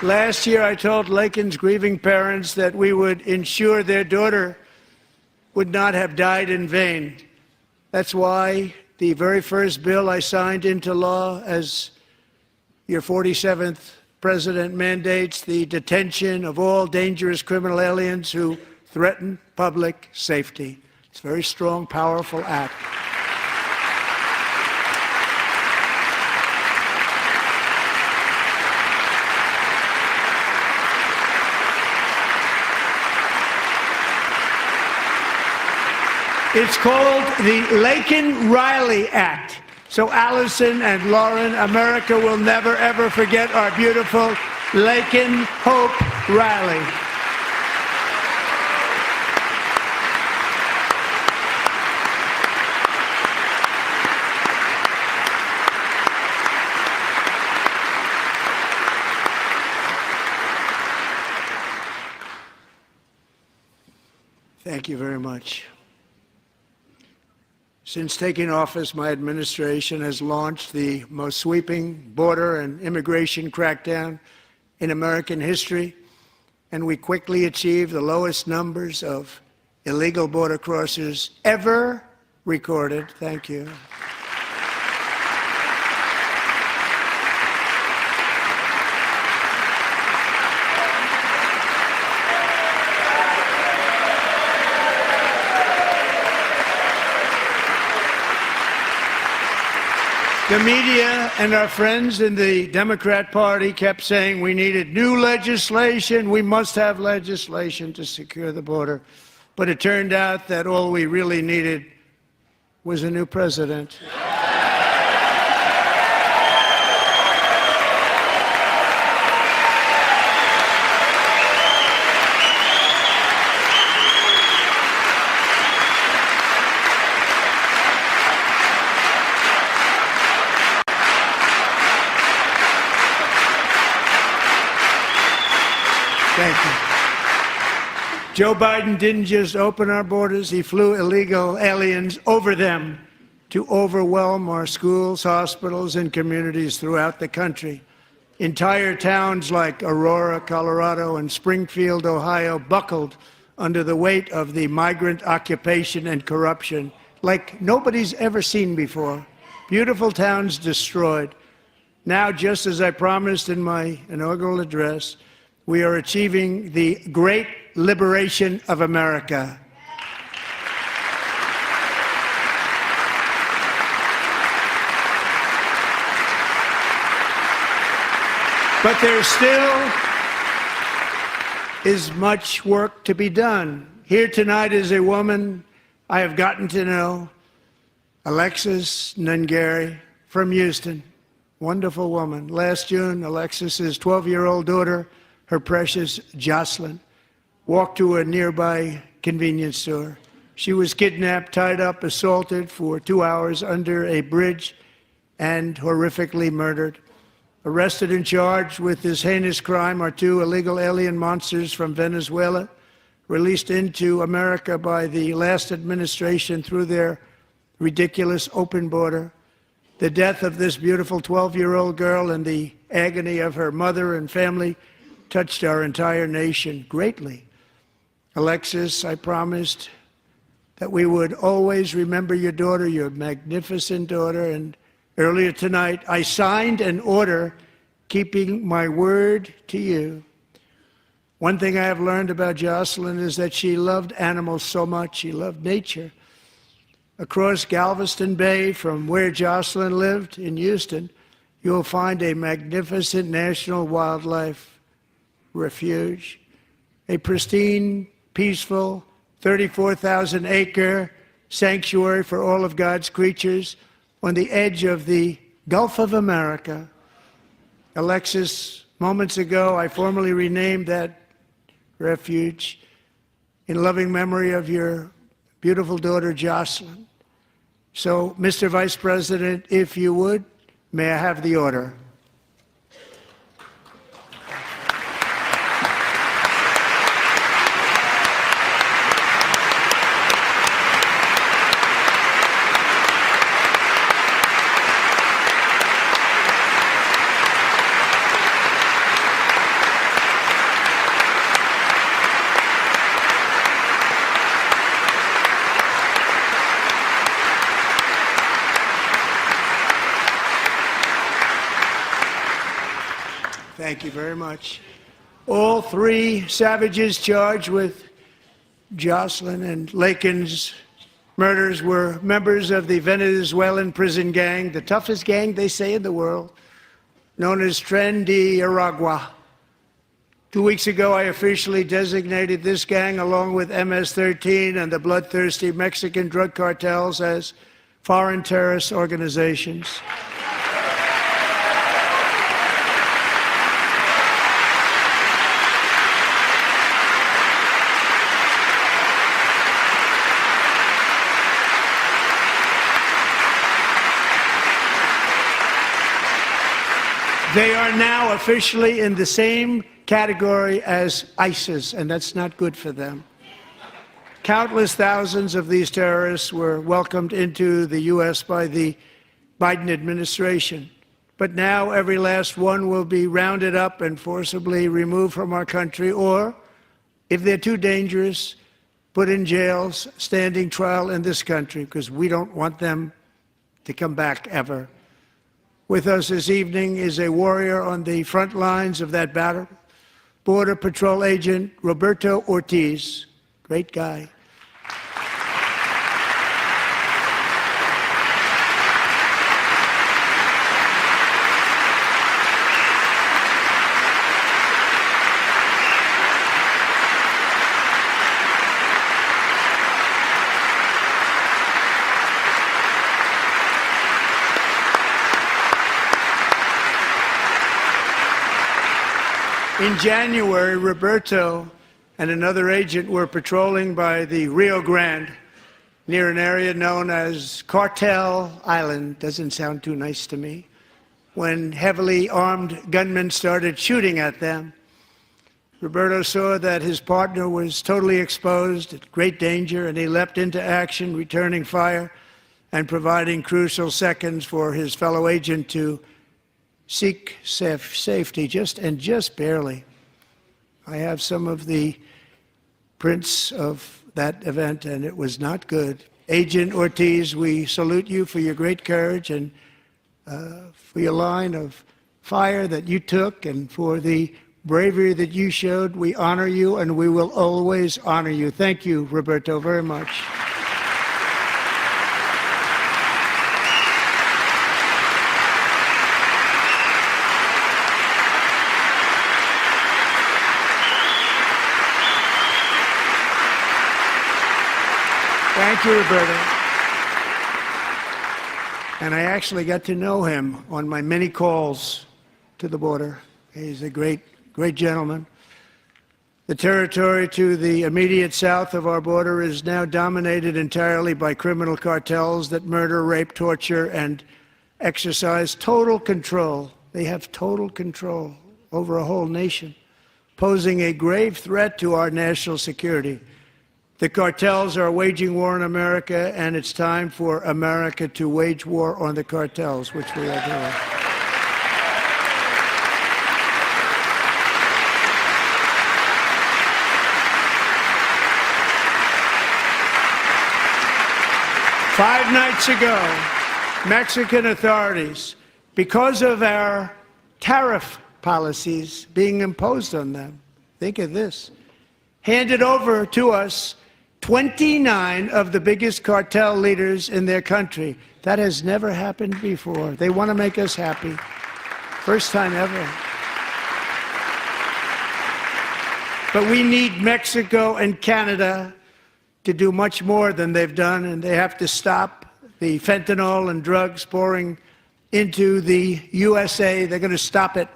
Speaker 1: Last year, I told Laken's grieving parents that we would ensure their daughter would not have died in vain. That's why the very first bill I signed into law as your 47th president mandates the detention of all dangerous criminal aliens who threaten public safety. It's a very strong, powerful act. It's called the Laken-Riley Act. So Allison and Lauren, America will never, ever forget our beautiful Laken Hope Riley. Thank you very much. Since taking office, my administration has launched the most sweeping border and immigration crackdown in American history, and we quickly achieved the lowest numbers of illegal border crossers ever recorded. Thank you. The media and our friends in the Democrat Party kept saying we needed new legislation, we must have legislation to secure the border. But it turned out that all we really needed was a new president. Joe Biden didn't just open our borders, he flew illegal aliens over them to overwhelm our schools, hospitals, and communities throughout the country. Entire towns like Aurora, Colorado, and Springfield, Ohio, buckled under the weight of the migrant occupation and corruption like nobody's ever seen before. Beautiful towns destroyed. Now, just as I promised in my inaugural address, we are achieving the great liberation of America. But there still is much work to be done. Here tonight is a woman I have gotten to know, Alexis Nungari from Houston. Wonderful woman. Last June, Alexis's 12-year-old daughter, her precious Jocelyn, walked to a nearby convenience store. She was kidnapped, tied up, assaulted for 2 hours under a bridge, and horrifically murdered. Arrested and charged with this heinous crime are 2 illegal alien monsters from Venezuela, released into America by the last administration through their ridiculous open border. The death of this beautiful 12-year-old girl and the agony of her mother and family touched our entire nation greatly. Alexis, I promised that we would always remember your daughter, your magnificent daughter, and earlier tonight, I signed an order keeping my word to you. One thing I have learned about Jocelyn is that she loved animals so much. She loved nature. Across Galveston Bay, from where Jocelyn lived in Houston, you'll find a magnificent national wildlife refuge, a pristine, peaceful, 34,000-acre sanctuary for all of God's creatures on the edge of the Gulf of America. Alexis, moments ago, I formally renamed that refuge in loving memory of your beautiful daughter, Jocelyn. So, Mr. Vice President, if you would, may I have the order? Thank you very much. All 3 savages charged with Jocelyn and Lakin's murders were members of the Venezuelan prison gang, the toughest gang, they say, in the world, known as Tren de Aragua. 2 weeks ago, I officially designated this gang, along with MS-13 and the bloodthirsty Mexican drug cartels, as foreign terrorist organizations. They are now officially in the same category as ISIS, and that's not good for them. Countless thousands of these terrorists were welcomed into the U.S. by the Biden administration. But now every last one will be rounded up and forcibly removed from our country, or, if they're too dangerous, put in jails, standing trial in this country, because we don't want them to come back ever. With us this evening is a warrior on the front lines of that battle, Border Patrol Agent Roberto Ortiz. Great guy. In January, Roberto and another agent were patrolling by the Rio Grande, near an area known as Cartel Island. Doesn't sound too nice to me. When heavily armed gunmen started shooting at them. Roberto saw that his partner was totally exposed, at great danger, and he leapt into action, returning fire and providing crucial seconds for his fellow agent to seek safety, just barely. I have some of the prints of that event, and it was not good. Agent Ortiz, we salute you for your great courage and for your line of fire that you took and for the bravery that you showed. We honor you, and we will always honor you. Thank you, Roberto, very much. Thank you, Roberto. And I actually got to know him on my many calls to the border. He's a great gentleman. The territory to the immediate south of our border is now dominated entirely by criminal cartels that murder, rape, torture, and exercise total control. They have total control over a whole nation, posing a grave threat to our national security. The cartels are waging war on America, and it's time for America to wage war on the cartels, which we are doing. Five nights ago, Mexican authorities, because of our tariff policies being imposed on them, think of this, handed over to us 29 of the biggest cartel leaders in their country. That has never happened before. They want to make us happy. First time ever. But we need Mexico and Canada to do much more than they've done, and they have to stop the fentanyl and drugs pouring into the USA. They're going to stop it.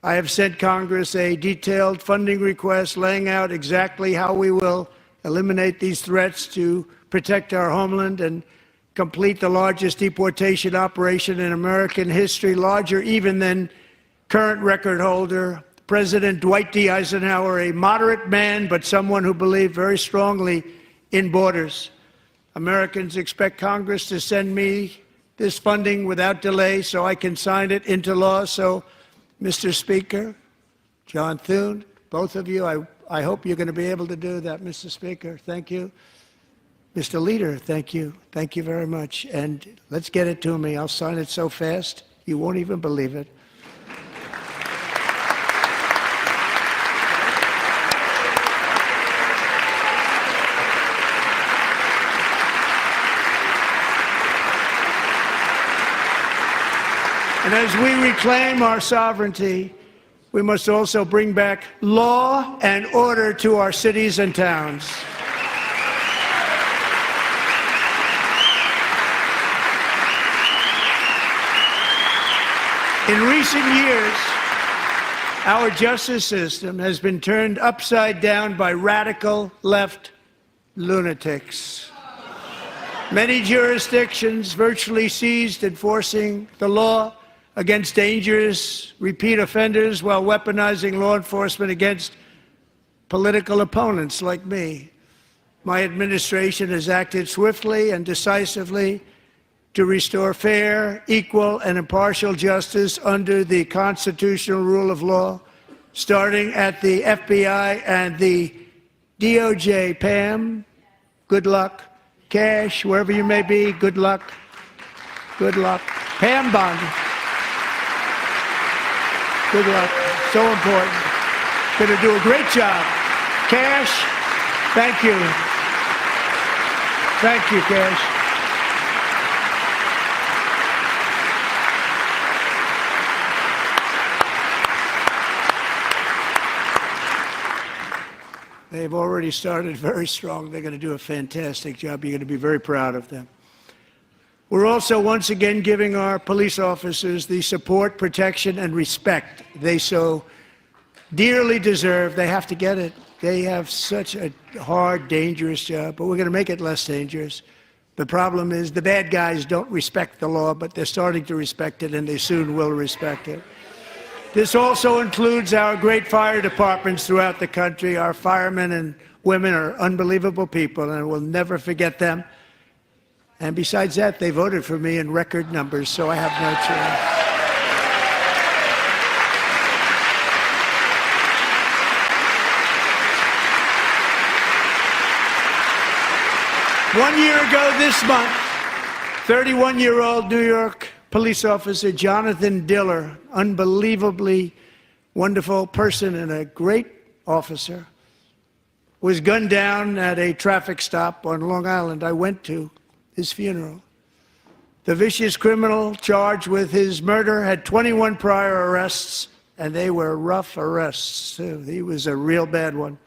Speaker 1: I have sent Congress a detailed funding request laying out exactly how we will eliminate these threats to protect our homeland and complete the largest deportation operation in American history, larger even than current record holder, President Dwight D. Eisenhower, a moderate man, but someone who believed very strongly in borders. Americans expect Congress to send me this funding without delay so I can sign it into law. So, Mr. Speaker, John Thune, both of you, I hope you're going to be able to do that, Mr. Speaker. Thank you. Mr. Leader, thank you. Thank you very much. And let's get it to me. I'll sign it so fast, you won't even believe it. And as we reclaim our sovereignty, we must also bring back law and order to our cities and towns. In recent years, our justice system has been turned upside down by radical left lunatics. Many jurisdictions virtually ceased enforcing the law against dangerous repeat offenders while weaponizing law enforcement against political opponents like me. My administration has acted swiftly and decisively to restore fair, equal, and impartial justice under the constitutional rule of law, starting at the FBI and the DOJ. Pam, good luck. Cash, wherever you may be, good luck. Good luck. Pam Bondi. Good luck. So important. Going to do a great job. Cash, thank you. Thank you, Cash. They've already started very strong. They're going to do a fantastic job. You're going to be very proud of them. We're also once again giving our police officers the support, protection, and respect they so dearly deserve. They have to get it. They have such a hard, dangerous job, but we're going to make it less dangerous. The problem is the bad guys don't respect the law, but they're starting to respect it, and they soon will respect it. This also includes our great fire departments throughout the country. Our firemen and women are unbelievable people, and we'll never forget them. And besides that, they voted for me in record numbers, so I have no choice. 1 year ago this month, 31-year-old New York police officer Jonathan Diller, unbelievably wonderful person and a great officer, was gunned down at a traffic stop on Long Island. I went to his funeral. The vicious criminal charged with his murder had 21 prior arrests, and they were rough arrests, too. He was a real bad one.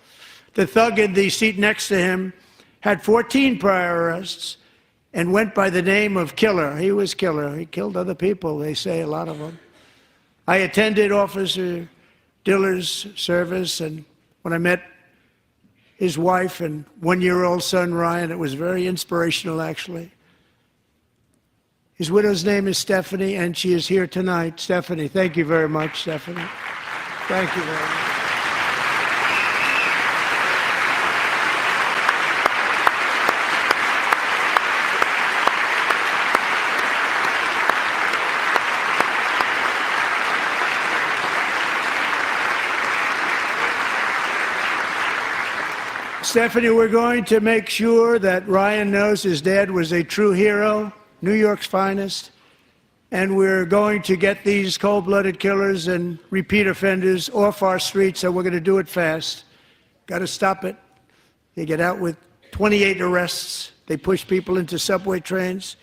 Speaker 1: The thug in the seat next to him had 14 prior arrests and went by the name of Killer. He was Killer. He killed other people, they say, a lot of them. I attended Officer Diller's service, and when I met his wife and one-year-old son, Ryan, it was very inspirational, actually. His widow's name is Stephanie, and she is here tonight. Stephanie, thank you very much, Stephanie. Thank you very much. Stephanie, we're going to make sure that Ryan knows his dad was a true hero, New York's finest, and we're going to get these cold-blooded killers and repeat offenders off our streets, and we're going to do it fast. Got to stop it. They get out with 28 arrests. They push people into subway trains.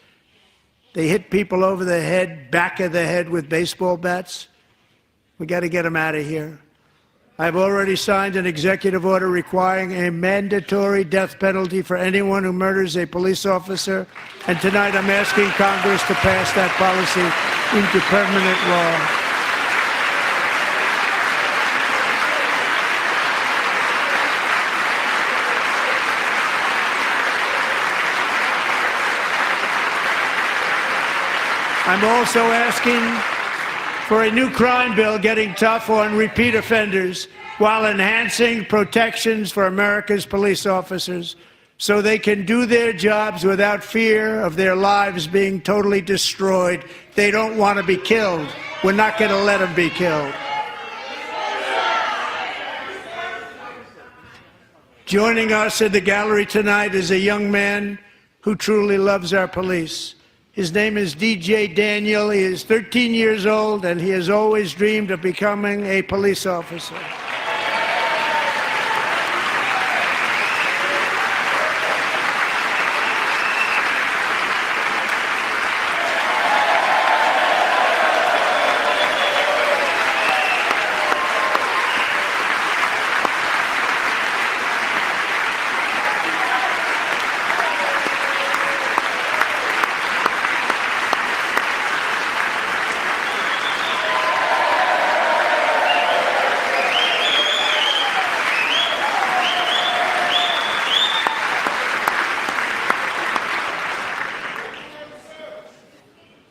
Speaker 1: They hit people over the head, back of the head with baseball bats. We got to get them out of here. I've already signed an executive order requiring a mandatory death penalty for anyone who murders a police officer, and tonight I'm asking Congress to pass that policy into permanent law. I'm also asking for a new crime bill getting tough on repeat offenders while enhancing protections for America's police officers so they can do their jobs without fear of their lives being totally destroyed. They don't want to be killed. We're not going to let them be killed. Joining us in the gallery tonight is a young man who truly loves our police. His name is DJ Daniel. He is 13 years old, and he has always dreamed of becoming a police officer.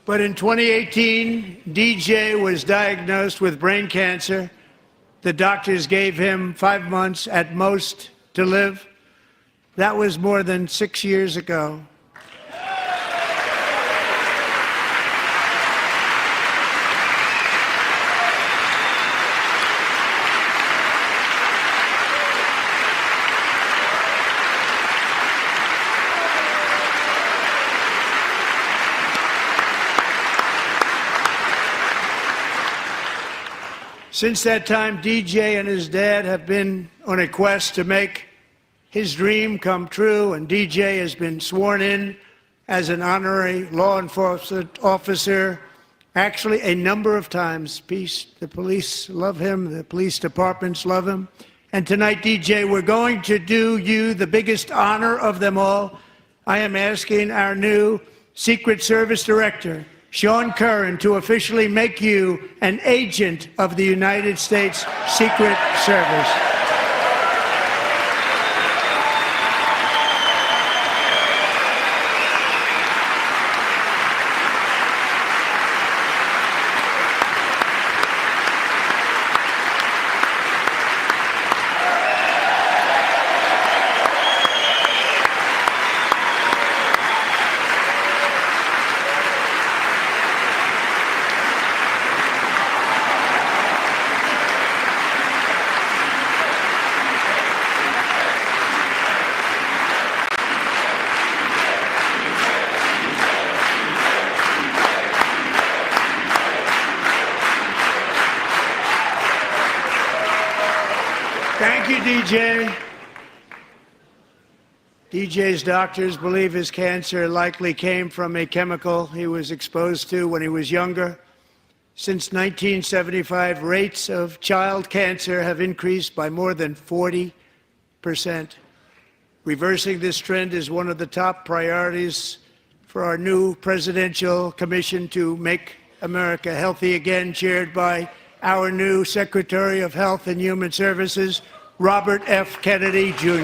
Speaker 1: But in 2018, DJ was diagnosed with brain cancer. The doctors gave him 5 months at most to live. That was more than 6 years ago. Since that time, DJ and his dad have been on a quest to make his dream come true, and DJ has been sworn in as an honorary law enforcement officer, actually a number of times. The police love him, the police departments love him. And tonight, DJ, we're going to do you the biggest honor of them all. I am asking our new Secret Service Director, Sean Curran, to officially make you an agent of the United States Secret Service. DJ. DJ's doctors believe his cancer likely came from a chemical he was exposed to when he was younger. Since 1975, rates of child cancer have increased by more than 40%. Reversing this trend is one of the top priorities for our new presidential commission to make America healthy again, chaired by our new Secretary of Health and Human Services, Robert F. Kennedy, Jr.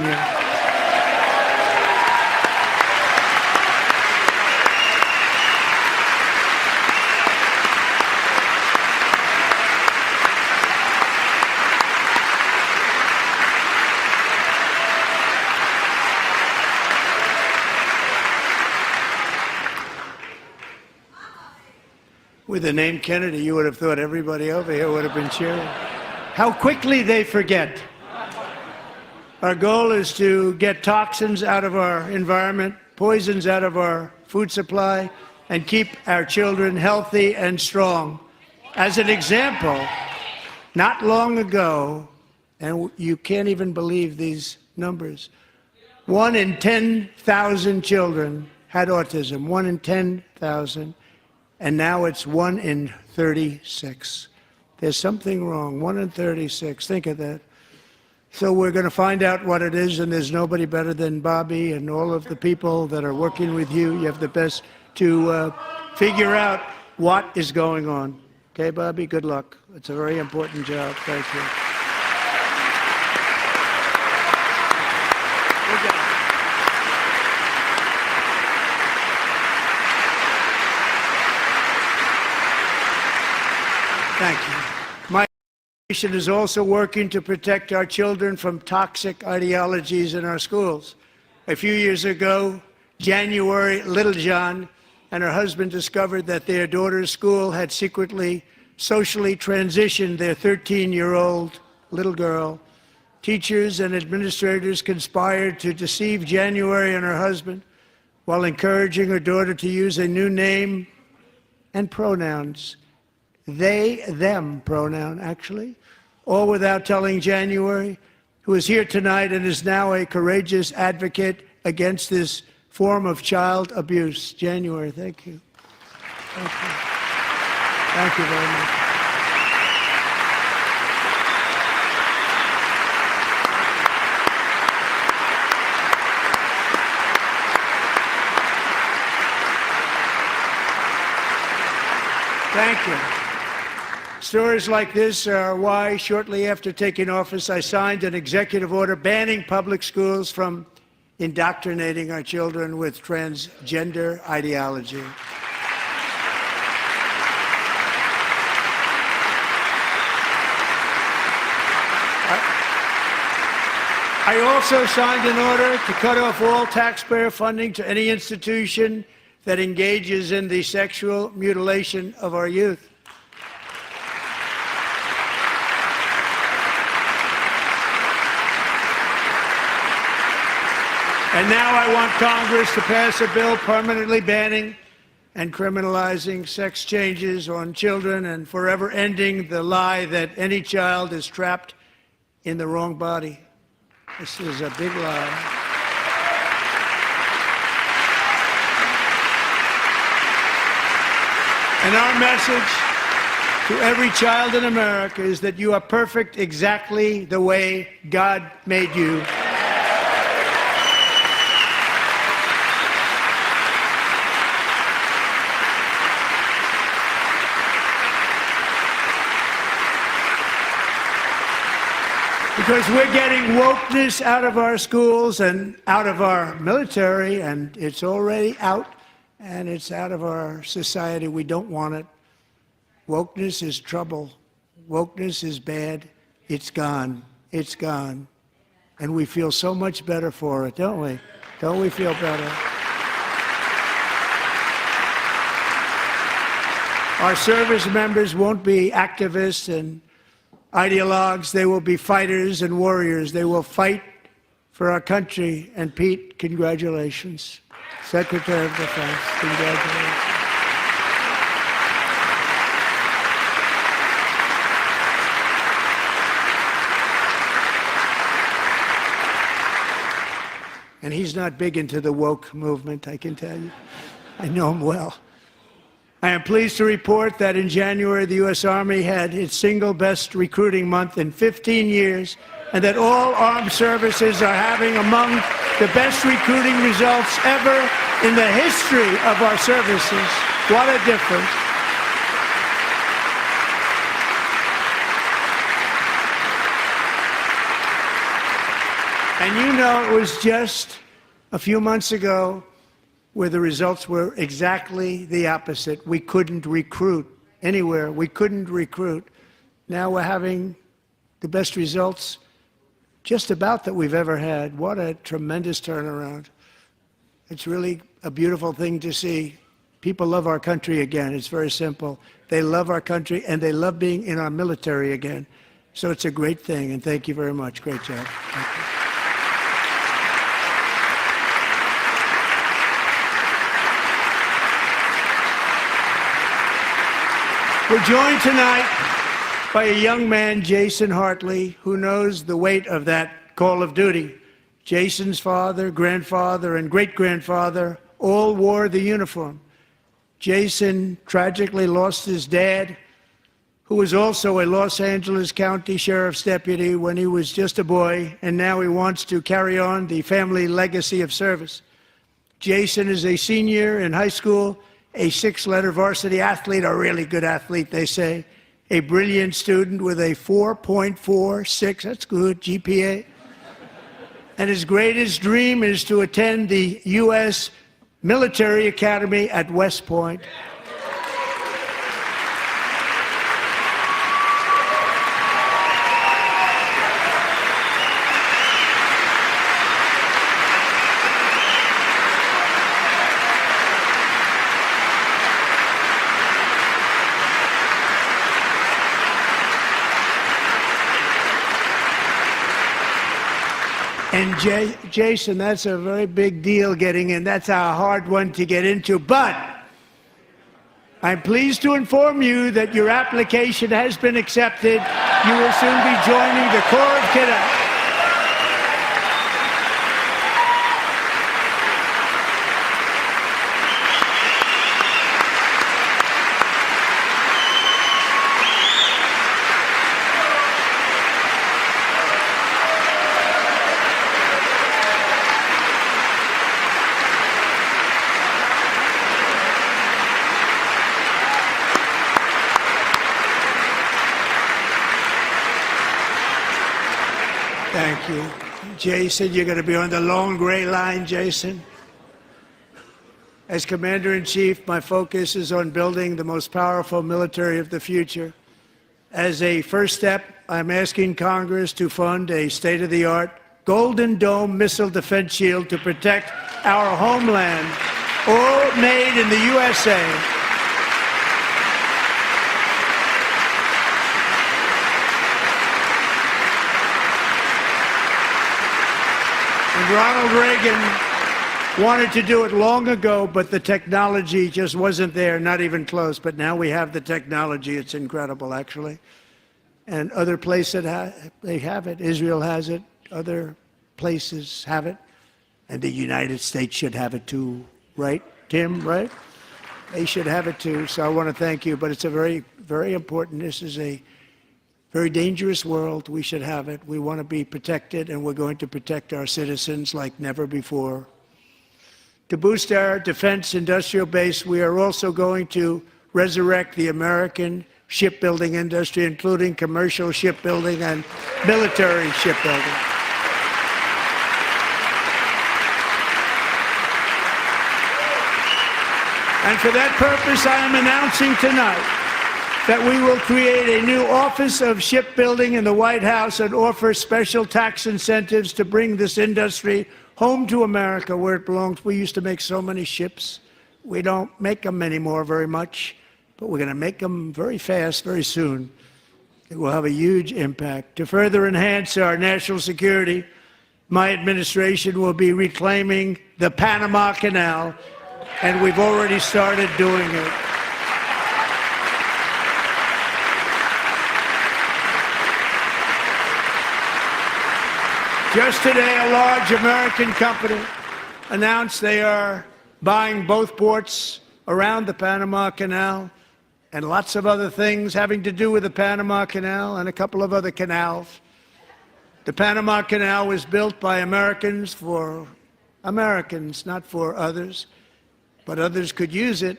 Speaker 1: With the name Kennedy, you would have thought everybody over here would have been cheering. How quickly they forget. Our goal is to get toxins out of our environment, poisons out of our food supply, and keep our children healthy and strong. As an example, not long ago, and you can't even believe these numbers, 1 in 10,000 children had autism, 1 in 10,000. And now it's 1 in 36. There's something wrong. 1 in 36. Think of that. So we're going to find out what it is, and there's nobody better than Bobby and all of the people that are working with you. You have the best to figure out what is going on. Okay, Bobby? Good luck. It's a very important job. Thank you. Good job. Thank you. My nation is also working to protect our children from toxic ideologies in our schools. A few years ago, January Littlejohn and her husband discovered that their daughter's school had secretly socially transitioned their 13-year-old little girl. Teachers and administrators conspired to deceive January and her husband while encouraging her daughter to use a new name and pronouns. They, them pronoun, actually, all without telling January, who is here tonight and is now a courageous advocate against this form of child abuse. January, thank you. Thank you. Thank you very much. Thank you. Stories like this are why, shortly after taking office, I signed an executive order banning public schools from indoctrinating our children with transgender ideology. I also signed an order to cut off all taxpayer funding to any institution that engages in the sexual mutilation of our youth. And now I want Congress to pass a bill permanently banning and criminalizing sex changes on children and forever ending the lie that any child is trapped in the wrong body. This is a big lie. And our message to every child in America is that you are perfect exactly the way God made you. Because we're getting wokeness out of our schools and out of our military, and it's already out, and it's out of our society. We don't want it. Wokeness is trouble. Wokeness is bad. It's gone. It's gone. And we feel so much better for it, don't we? Don't we feel better? Our service members won't be activists and ideologues. They will be fighters and warriors. They will fight for our country. And Pete, congratulations. Secretary of Defense, congratulations. And he's not big into the woke movement, I can tell you. I know him well. I am pleased to report that in January, the U.S. Army had its single best recruiting month in 15 years, and that all armed services are having among the best recruiting results ever in the history of our services. What a difference. And you know, it was just a few months ago where the results were exactly the opposite. We couldn't recruit anywhere. We couldn't recruit. Now we're having the best results just about that we've ever had. What a tremendous turnaround. It's really a beautiful thing to see. People love our country again. It's very simple. They love our country, and they love being in our military again. So it's a great thing, and thank you very much. Great job. Thank you. We're joined tonight by a young man, Jason Hartley, who knows the weight of that call of duty. Jason's father, grandfather, and great-grandfather all wore the uniform. Jason tragically lost his dad, who was also a Los Angeles County Sheriff's deputy when he was just a boy, and now he wants to carry on the family legacy of service. Jason is a senior in high school, a six-letter varsity athlete, a really good athlete, they say, a brilliant student with a 4.46, that's good, GPA. And his greatest dream is to attend the U.S. Military Academy at West Point. And Jason, that's a very big deal getting in. That's a hard one to get into. But I'm pleased to inform you that your application has been accepted. You will soon be joining the Corps of Cadets. Thank you. Jason, you're going to be on the long gray line, Jason. As Commander-in-Chief, my focus is on building the most powerful military of the future. As a first step, I'm asking Congress to fund a state-of-the-art Golden Dome missile defense shield to protect our homeland, all made in the USA. And Ronald Reagan wanted to do it long ago, but the technology just wasn't there, not even close. But now we have the technology. It's incredible, actually. And other places, they have it. Israel has it. Other places have it. And the United States should have it too, right, Tim, right? They should have it too. So I want to thank you. But it's a very, very important. This is a very dangerous world. We should have it. We want to be protected, and we're going to protect our citizens like never before. To boost our defense industrial base, we are also going to resurrect the American shipbuilding industry, including commercial shipbuilding and military shipbuilding. And for that purpose, I am announcing tonight that we will create a new Office of Shipbuilding in the White House and offer special tax incentives to bring this industry home to America where it belongs. We used to make so many ships. We don't make them anymore very much, but we're going to make them very fast, very soon. It will have a huge impact. To further enhance our national security, my administration will be reclaiming the Panama Canal, and we've already started doing it. Just today, a large American company announced they are buying both ports around the Panama Canal and lots of other things having to do with the Panama Canal and a couple of other canals. The Panama Canal was built by Americans for Americans, not for others, but others could use it.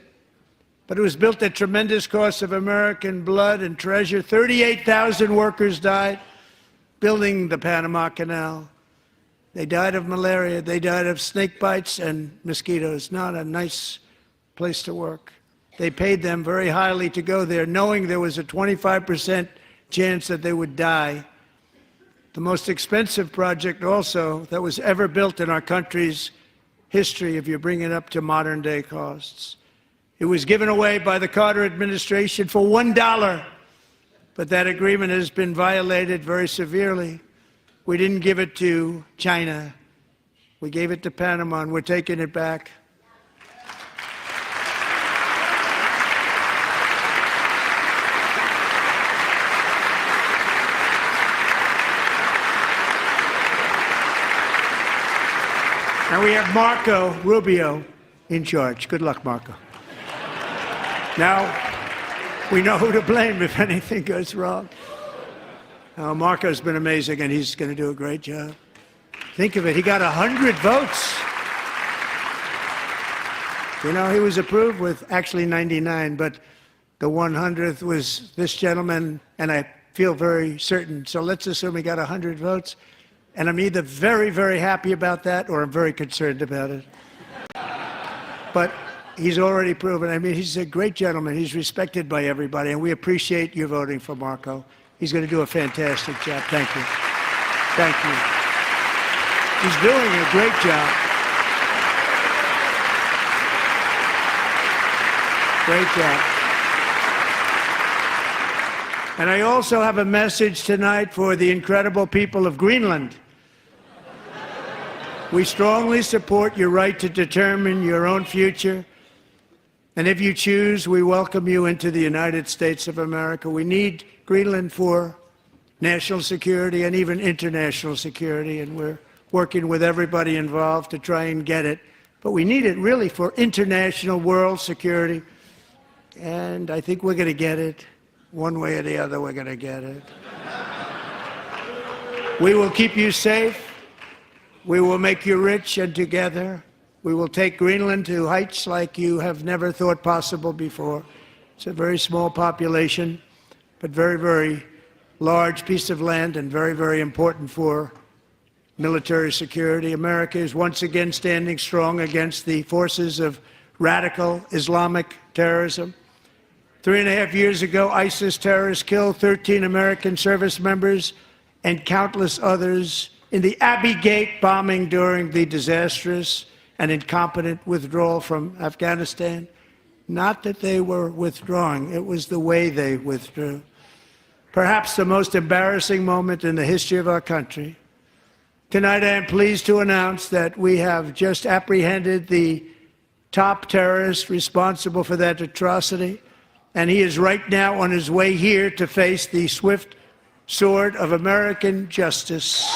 Speaker 1: But it was built at tremendous cost of American blood and treasure. 38,000 workers died building the Panama Canal. They died of malaria, they died of snake bites and mosquitoes. Not a nice place to work. They paid them very highly to go there, knowing there was a 25% chance that they would die. The most expensive project also that was ever built in our country's history, if you bring it up to modern day costs. It was given away by the Carter administration for $1. But that agreement has been violated very severely. We didn't give it to China. We gave it to Panama, and we're taking it back. And we have Marco Rubio in charge. Good luck, Marco. Now, we know who to blame if anything goes wrong. Marco's been amazing, and he's going to do a great job. Think of it, he got 100 votes. You know, he was approved with actually 99, but the 100th was this gentleman, and I feel very certain. So let's assume he got 100 votes, and I'm either very, very happy about that or I'm very concerned about it. But he's already proven. I mean, he's a great gentleman. He's respected by everybody, and we appreciate you voting for Marco. He's going to do a fantastic job. Thank you. Thank you. He's doing a great job. Great job. And I also have a message tonight for the incredible people of Greenland. We strongly support your right to determine your own future. And if you choose, we welcome you into the United States of America. We need Greenland for national security and even international security, and we're working with everybody involved to try and get it. But we need it really for international world security, and I think we're going to get it. One way or the other, we're going to get it. We will keep you safe. We will make you rich, and together we will take Greenland to heights like you have never thought possible before. It's a very small population, but very, very large piece of land and very, very important for military security. America is once again standing strong against the forces of radical Islamic terrorism. 3.5 years ago, ISIS terrorists killed 13 American service members and countless others in the Abbey Gate bombing during the disastrous and incompetent withdrawal from Afghanistan. Not that they were withdrawing, it was the way they withdrew. Perhaps the most embarrassing moment in the history of our country. Tonight, I am pleased to announce that we have just apprehended the top terrorist responsible for that atrocity, and he is right now on his way here to face the swift sword of American justice.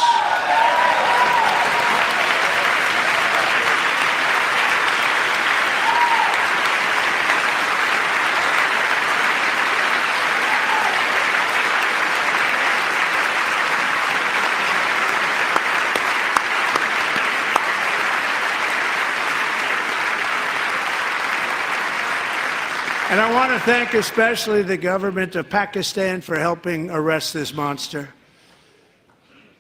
Speaker 1: And I want to thank especially the government of Pakistan for helping arrest this monster.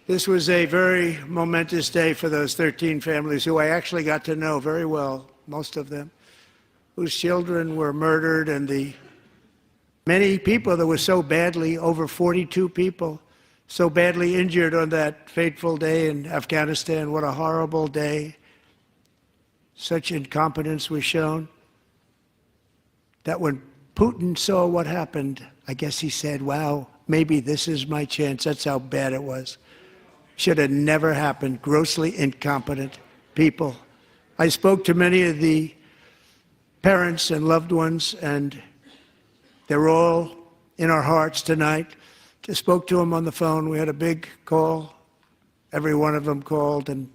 Speaker 1: This was a very momentous day for those 13 families who I actually got to know very well, most of them, whose children were murdered, and the many people that were so badly, over 42 people, so badly injured on that fateful day in Afghanistan. What a horrible day. Such incompetence was shown that when Putin saw what happened, I guess he said, wow, maybe this is my chance. That's how bad it was. Should have never happened. Grossly incompetent people. I spoke to many of the parents and loved ones, and they're all in our hearts tonight. Just spoke to them on the phone. We had a big call every one of them called, and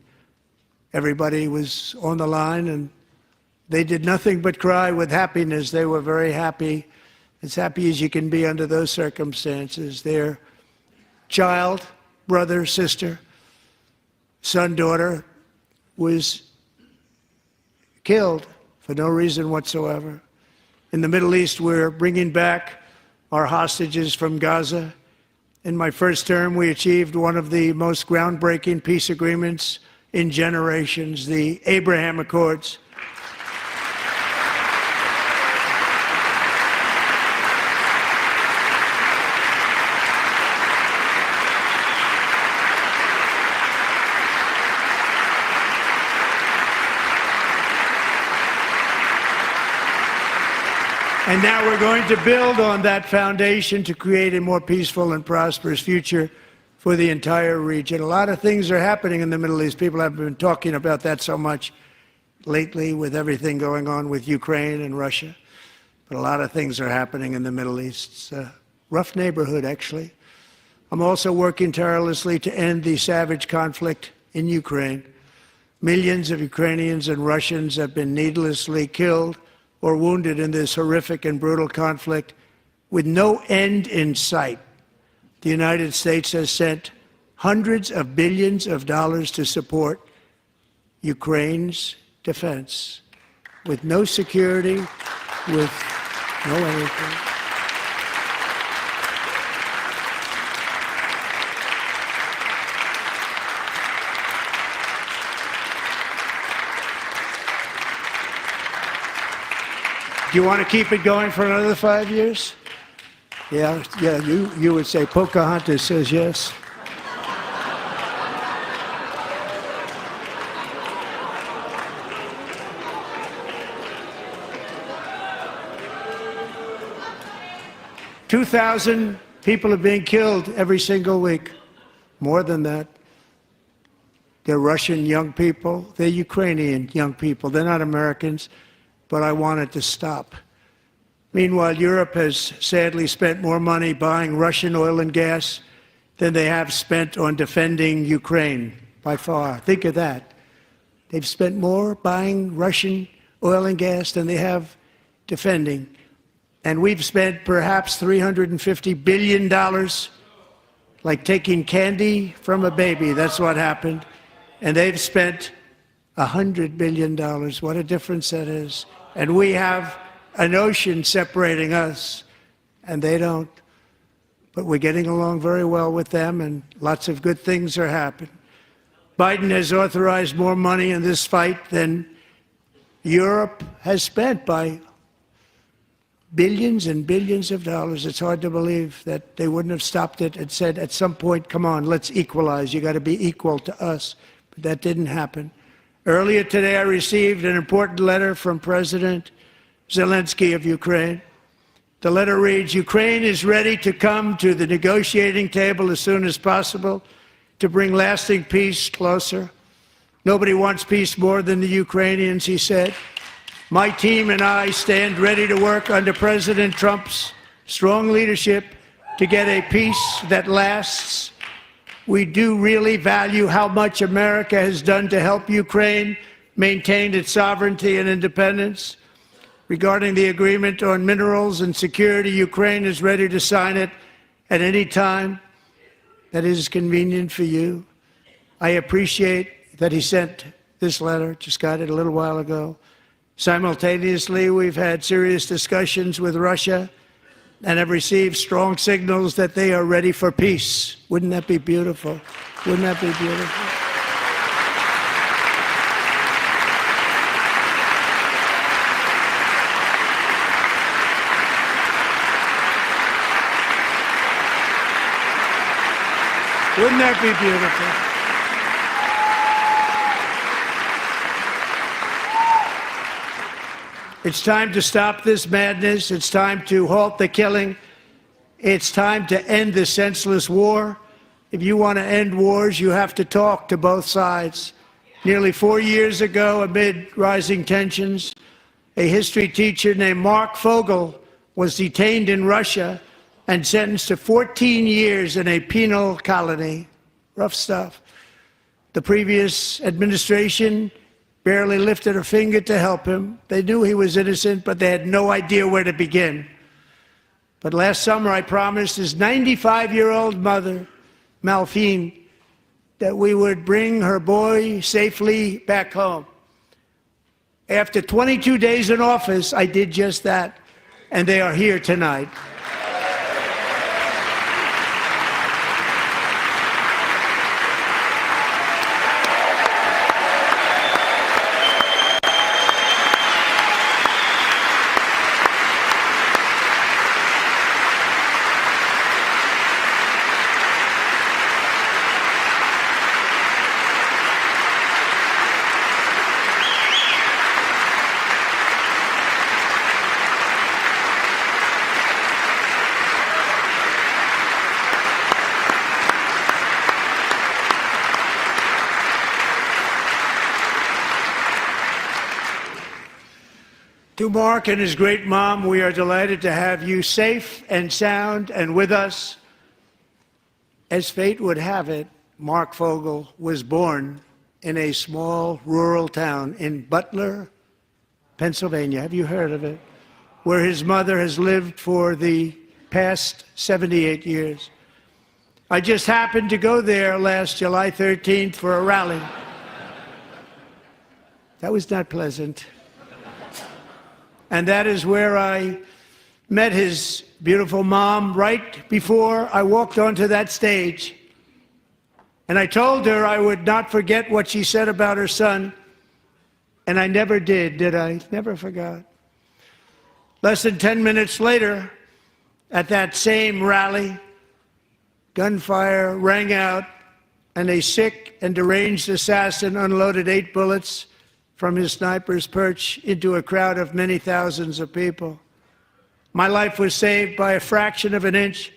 Speaker 1: everybody was on the line, and they did nothing but cry with happiness. They were very happy, as happy as you can be under those circumstances. Their child, brother, sister, son, daughter was killed for no reason whatsoever. In the Middle East, we're bringing back our hostages from Gaza. In my first term, we achieved one of the most groundbreaking peace agreements in generations, the Abraham Accords. And now we're going to build on that foundation to create a more peaceful and prosperous future for the entire region. A lot of things are happening in the Middle East. People have been talking about that so much lately with everything going on with Ukraine and Russia. But a lot of things are happening in the Middle East. It's a rough neighborhood, actually. I'm also working tirelessly to end the savage conflict in Ukraine. Millions of Ukrainians and Russians have been needlessly killed or wounded in this horrific and brutal conflict with no end in sight. The United States has sent hundreds of billions of dollars to support Ukraine's defense with no security, with no anything. Do you want to keep it going for another 5 years? Yeah, you would say Pocahontas says yes. "2,000 people are being killed every single week. More than that. They're Russian young people. They're Ukrainian young people. They're not Americans. But I want it to stop. Meanwhile, Europe has sadly spent more money buying Russian oil and gas than they have spent on defending Ukraine, by far. Think of that. They've spent more buying Russian oil and gas than they have defending. And we've spent perhaps $350 billion, like taking candy from a baby. That's what happened. And they've spent $100 billion. What a difference that is. And we have an ocean separating us, and they don't. But we're getting along very well with them, and lots of good things are happening. Biden has authorized more money in this fight than Europe has spent, by billions and billions of dollars. It's hard to believe that they wouldn't have stopped it and said, at some point, come on, let's equalize. You got to be equal to us. But that didn't happen. Earlier today, I received an important letter from President Zelensky of Ukraine. The letter reads, "Ukraine is ready to come to the negotiating table as soon as possible to bring lasting peace closer. Nobody wants peace more than the Ukrainians," he said. "My team and I stand ready to work under President Trump's strong leadership to get a peace that lasts. We do really value how much America has done to help Ukraine maintain its sovereignty and independence. Regarding the agreement on minerals and security, Ukraine is ready to sign it at any time that is convenient for you." I appreciate that he sent this letter, just got it a little while ago. Simultaneously, we've had serious discussions with Russia and have received strong signals that they are ready for peace. Wouldn't that be beautiful? Wouldn't that be beautiful? Wouldn't that be beautiful? It's time to stop this madness. It's time to halt the killing. It's time to end this senseless war. If you want to end wars, you have to talk to both sides. Nearly 4 years ago, amid rising tensions, a history teacher named Mark Fogel was detained in Russia and sentenced to 14 years in a penal colony. Rough stuff. The previous administration barely lifted a finger to help him. They knew he was innocent, but they had no idea where to begin. But last summer, I promised his 95-year-old mother, Malphine, that we would bring her boy safely back home. After 22 days in office, I did just that, and they are here tonight. To Mark and his great mom, we are delighted to have you safe and sound and with us. As fate would have it, Mark Fogel was born in a small rural town in Butler, Pennsylvania. Have you heard of it? Where his mother has lived for the past 78 years. I just happened to go there last July 13th for a rally. That was not pleasant. And that is where I met his beautiful mom right before I walked onto that stage. And I told her I would not forget what she said about her son. And I never did I? Never forgot. Less than 10 minutes later, at that same rally, gunfire rang out, and a sick and deranged assassin unloaded 8 bullets from his sniper's perch into a crowd of many thousands of people. My life was saved by a fraction of an inch,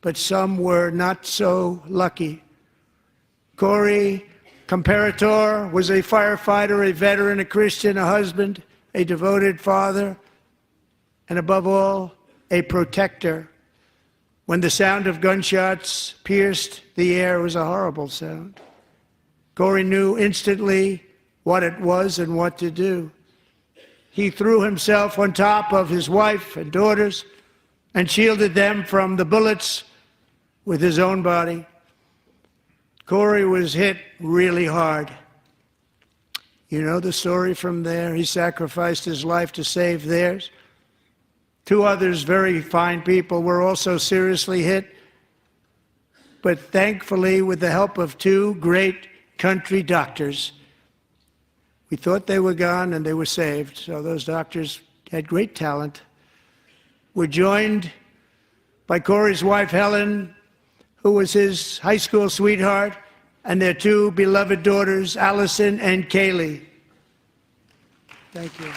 Speaker 1: but some were not so lucky. Corey Comparator was a firefighter, a veteran, a Christian, a husband, a devoted father, and above all, a protector. When the sound of gunshots pierced the air, it was a horrible sound. Corey knew instantly what it was and what to do. He threw himself on top of his wife and daughters and shielded them from the bullets with his own body. Corey was hit really hard. You know the story from there. He sacrificed his life to save theirs. 2 others, very fine people, were also seriously hit. But thankfully, with the help of 2 great country doctors, we thought they were gone and they were saved. So those doctors had great talent. We're joined by Corey's wife, Helen, who was his high school sweetheart, and their 2 beloved daughters, Allison and Kaylee. Thank you.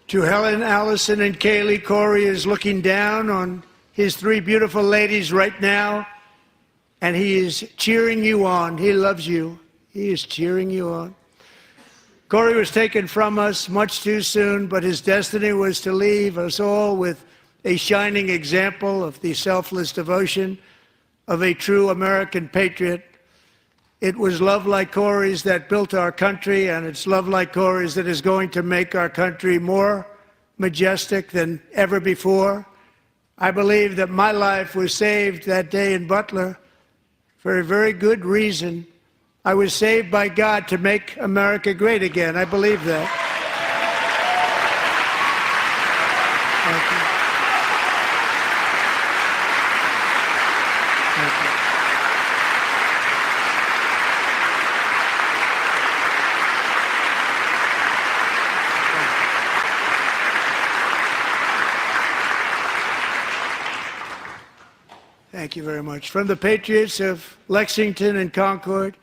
Speaker 1: To Helen, Allison, and Kaylee, Corey is looking down on his 3 beautiful ladies right now, and he is cheering you on. He loves you. He is cheering you on. Corey was taken from us much too soon, but his destiny was to leave us all with a shining example of the selfless devotion of a true American patriot. It was love like Corey's that built our country, and it's love like Corey's that is going to make our country more majestic than ever before. I believe that my life was saved that day in Butler for a very good reason. I was saved by God to make America great again. I believe that. Thank you. Thank you. Thank Thank you very much. From the patriots of Lexington and Concord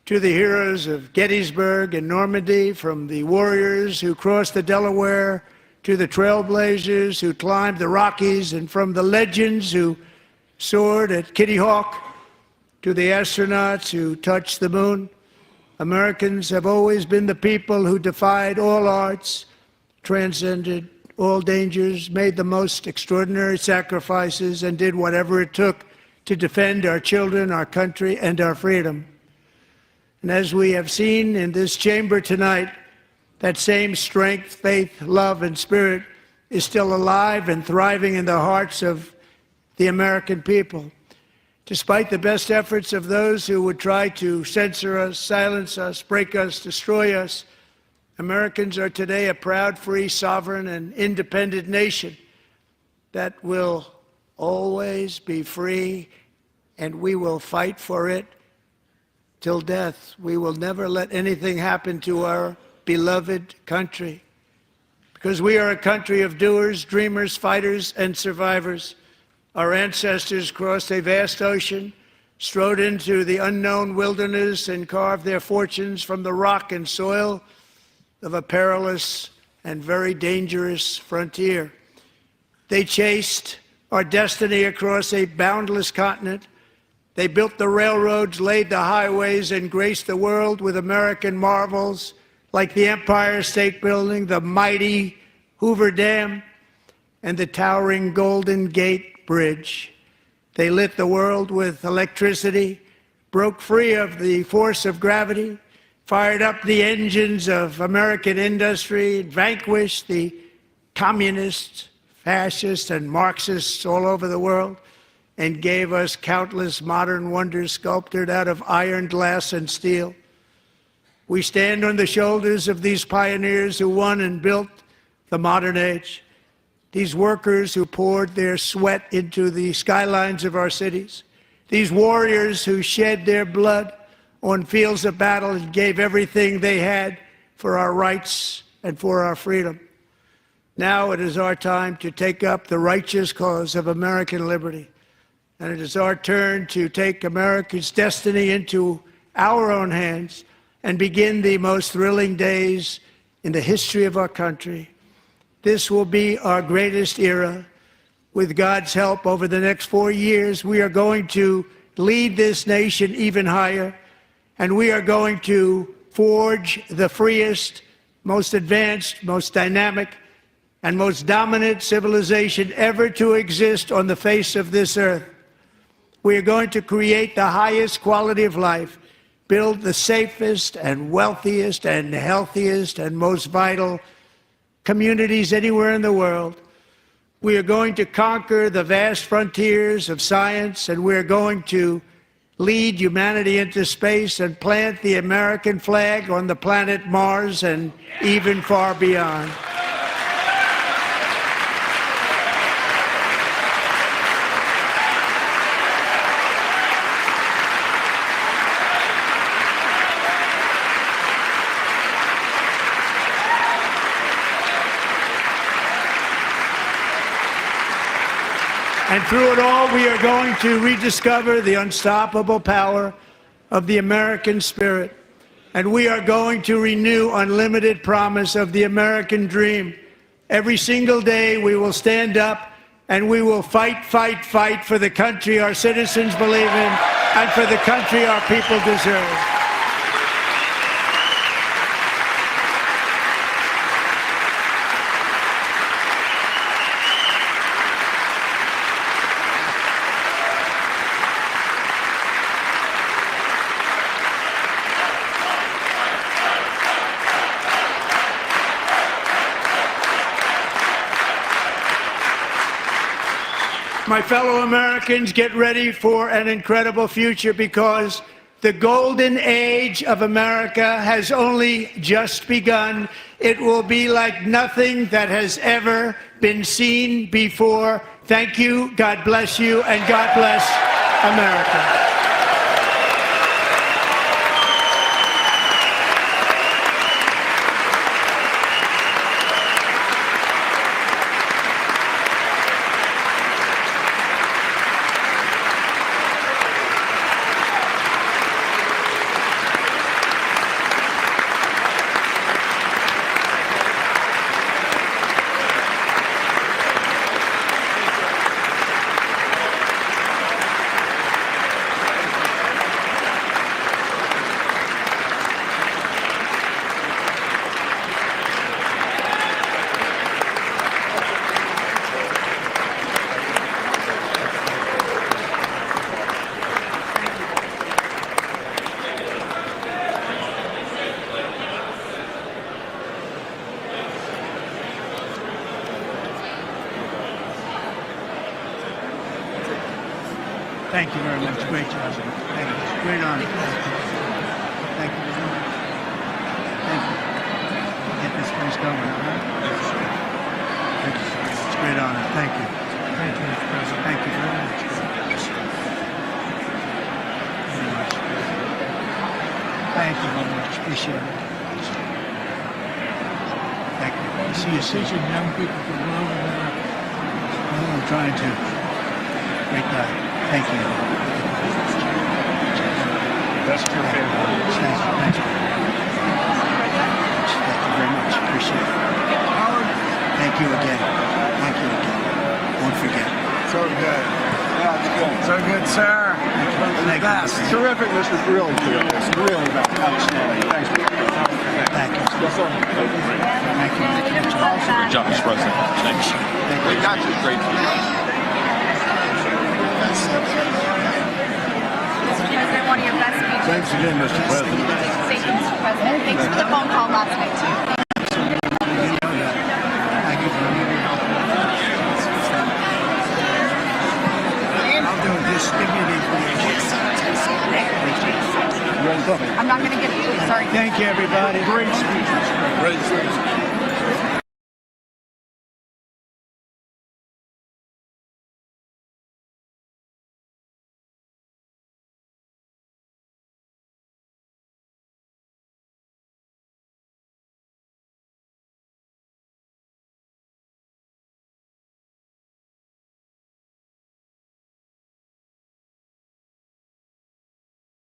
Speaker 1: to the heroes of Gettysburg and Normandy, from the warriors who crossed the Delaware to the trailblazers who climbed the Rockies, and from the legends who soared at Kitty Hawk to the astronauts who touched the moon, Americans have always been the people who defied all odds, transcended all dangers, made the most extraordinary sacrifices, and did whatever it took to defend our children, our country, and our freedom. And as we have seen in this chamber tonight, that same strength, faith, love, and spirit is still alive and thriving in the hearts of the American people. Despite the best efforts of those who would try to censor us, silence us, break us, destroy us, Americans are today a proud, free, sovereign, and independent nation that will always be free, and we will fight for it till death. We will never let anything happen to our beloved country, because we are a country of doers, dreamers, fighters, and survivors. Our ancestors crossed a vast ocean, strode into the unknown wilderness, and carved their fortunes from the rock and soil of a perilous and very dangerous frontier. They chased our destiny across a boundless continent. They built the railroads, laid the highways, and graced the world with American marvels like the Empire State Building, the mighty Hoover Dam, and the towering Golden Gate Bridge. They lit the world with electricity, broke free of the force of gravity, fired up the engines of American industry, vanquished the communists, fascists, and Marxists all over the world, and gave us countless modern wonders sculptured out of iron, glass, and steel. We stand on the shoulders of these pioneers who won and built the modern age, these workers who poured their sweat into the skylines of our cities, these warriors who shed their blood on fields of battle and gave everything they had for our rights and for our freedom. Now it is our time to take up the righteous cause of American liberty. And it is our turn to take America's destiny into our own hands and begin the most thrilling days in the history of our country. This will be our greatest era. With God's help, over the next 4 years, we are going to lead this nation even higher, and we are going to forge the freest, most advanced, most dynamic, and most dominant civilization ever to exist on the face of this earth. We are going to create the highest quality of life, build the safest and wealthiest and healthiest and most vital communities anywhere in the world. We are going to conquer the vast frontiers of science, and we are going to lead humanity into space and plant the American flag on the planet Mars and even far beyond. And through it all, we are going to rediscover the unstoppable power of the American spirit. And we are going to renew unlimited promise of the American dream. Every single day, we will stand up and we will fight, fight, fight for the country our citizens believe in and for the country our people deserve. My fellow Americans, get ready for an incredible future, because the golden age of America has only just begun. It will be like nothing that has ever been seen before. Thank you, God bless you, and God bless America. Thank you very much. Great job. Thank you. Great honor. Thank you. Thank you. Get this place going, all right? Thank you. It's a great honor. Thank you. Thank you, Mr. President. Thank you very much. Very much. Thank you very much. Appreciate it. Thank you. See you soon.
Speaker 3: Teaching young people to love America.
Speaker 1: Well, I'm trying to. Great guy. Thank you.
Speaker 4: That's your favorite.
Speaker 1: Thank you. Thank you. Thank you very much. Appreciate it. Thank you again. Thank you again. Won't forget.
Speaker 4: So good. Yeah, it's good.
Speaker 3: So good, sir.
Speaker 1: Thank you.
Speaker 4: Terrific, Mr. Really good. It's really outstanding. Thanks.
Speaker 1: Thank you.
Speaker 4: Yes, sir.
Speaker 1: Thank you.
Speaker 5: Great job, Mr. President. Thanks.
Speaker 4: We got you.
Speaker 5: Great.
Speaker 6: Mr. President, one of your best speeches.
Speaker 4: Thanks again, Mr. President.
Speaker 6: Thank you, Mr. President. Thanks for the phone call last night, too.
Speaker 1: Thank you for your help. I'll do it. Just give me the information.
Speaker 6: I'm not going to get it. Sorry.
Speaker 1: Thank you, everybody.
Speaker 4: Great speeches. Great speeches.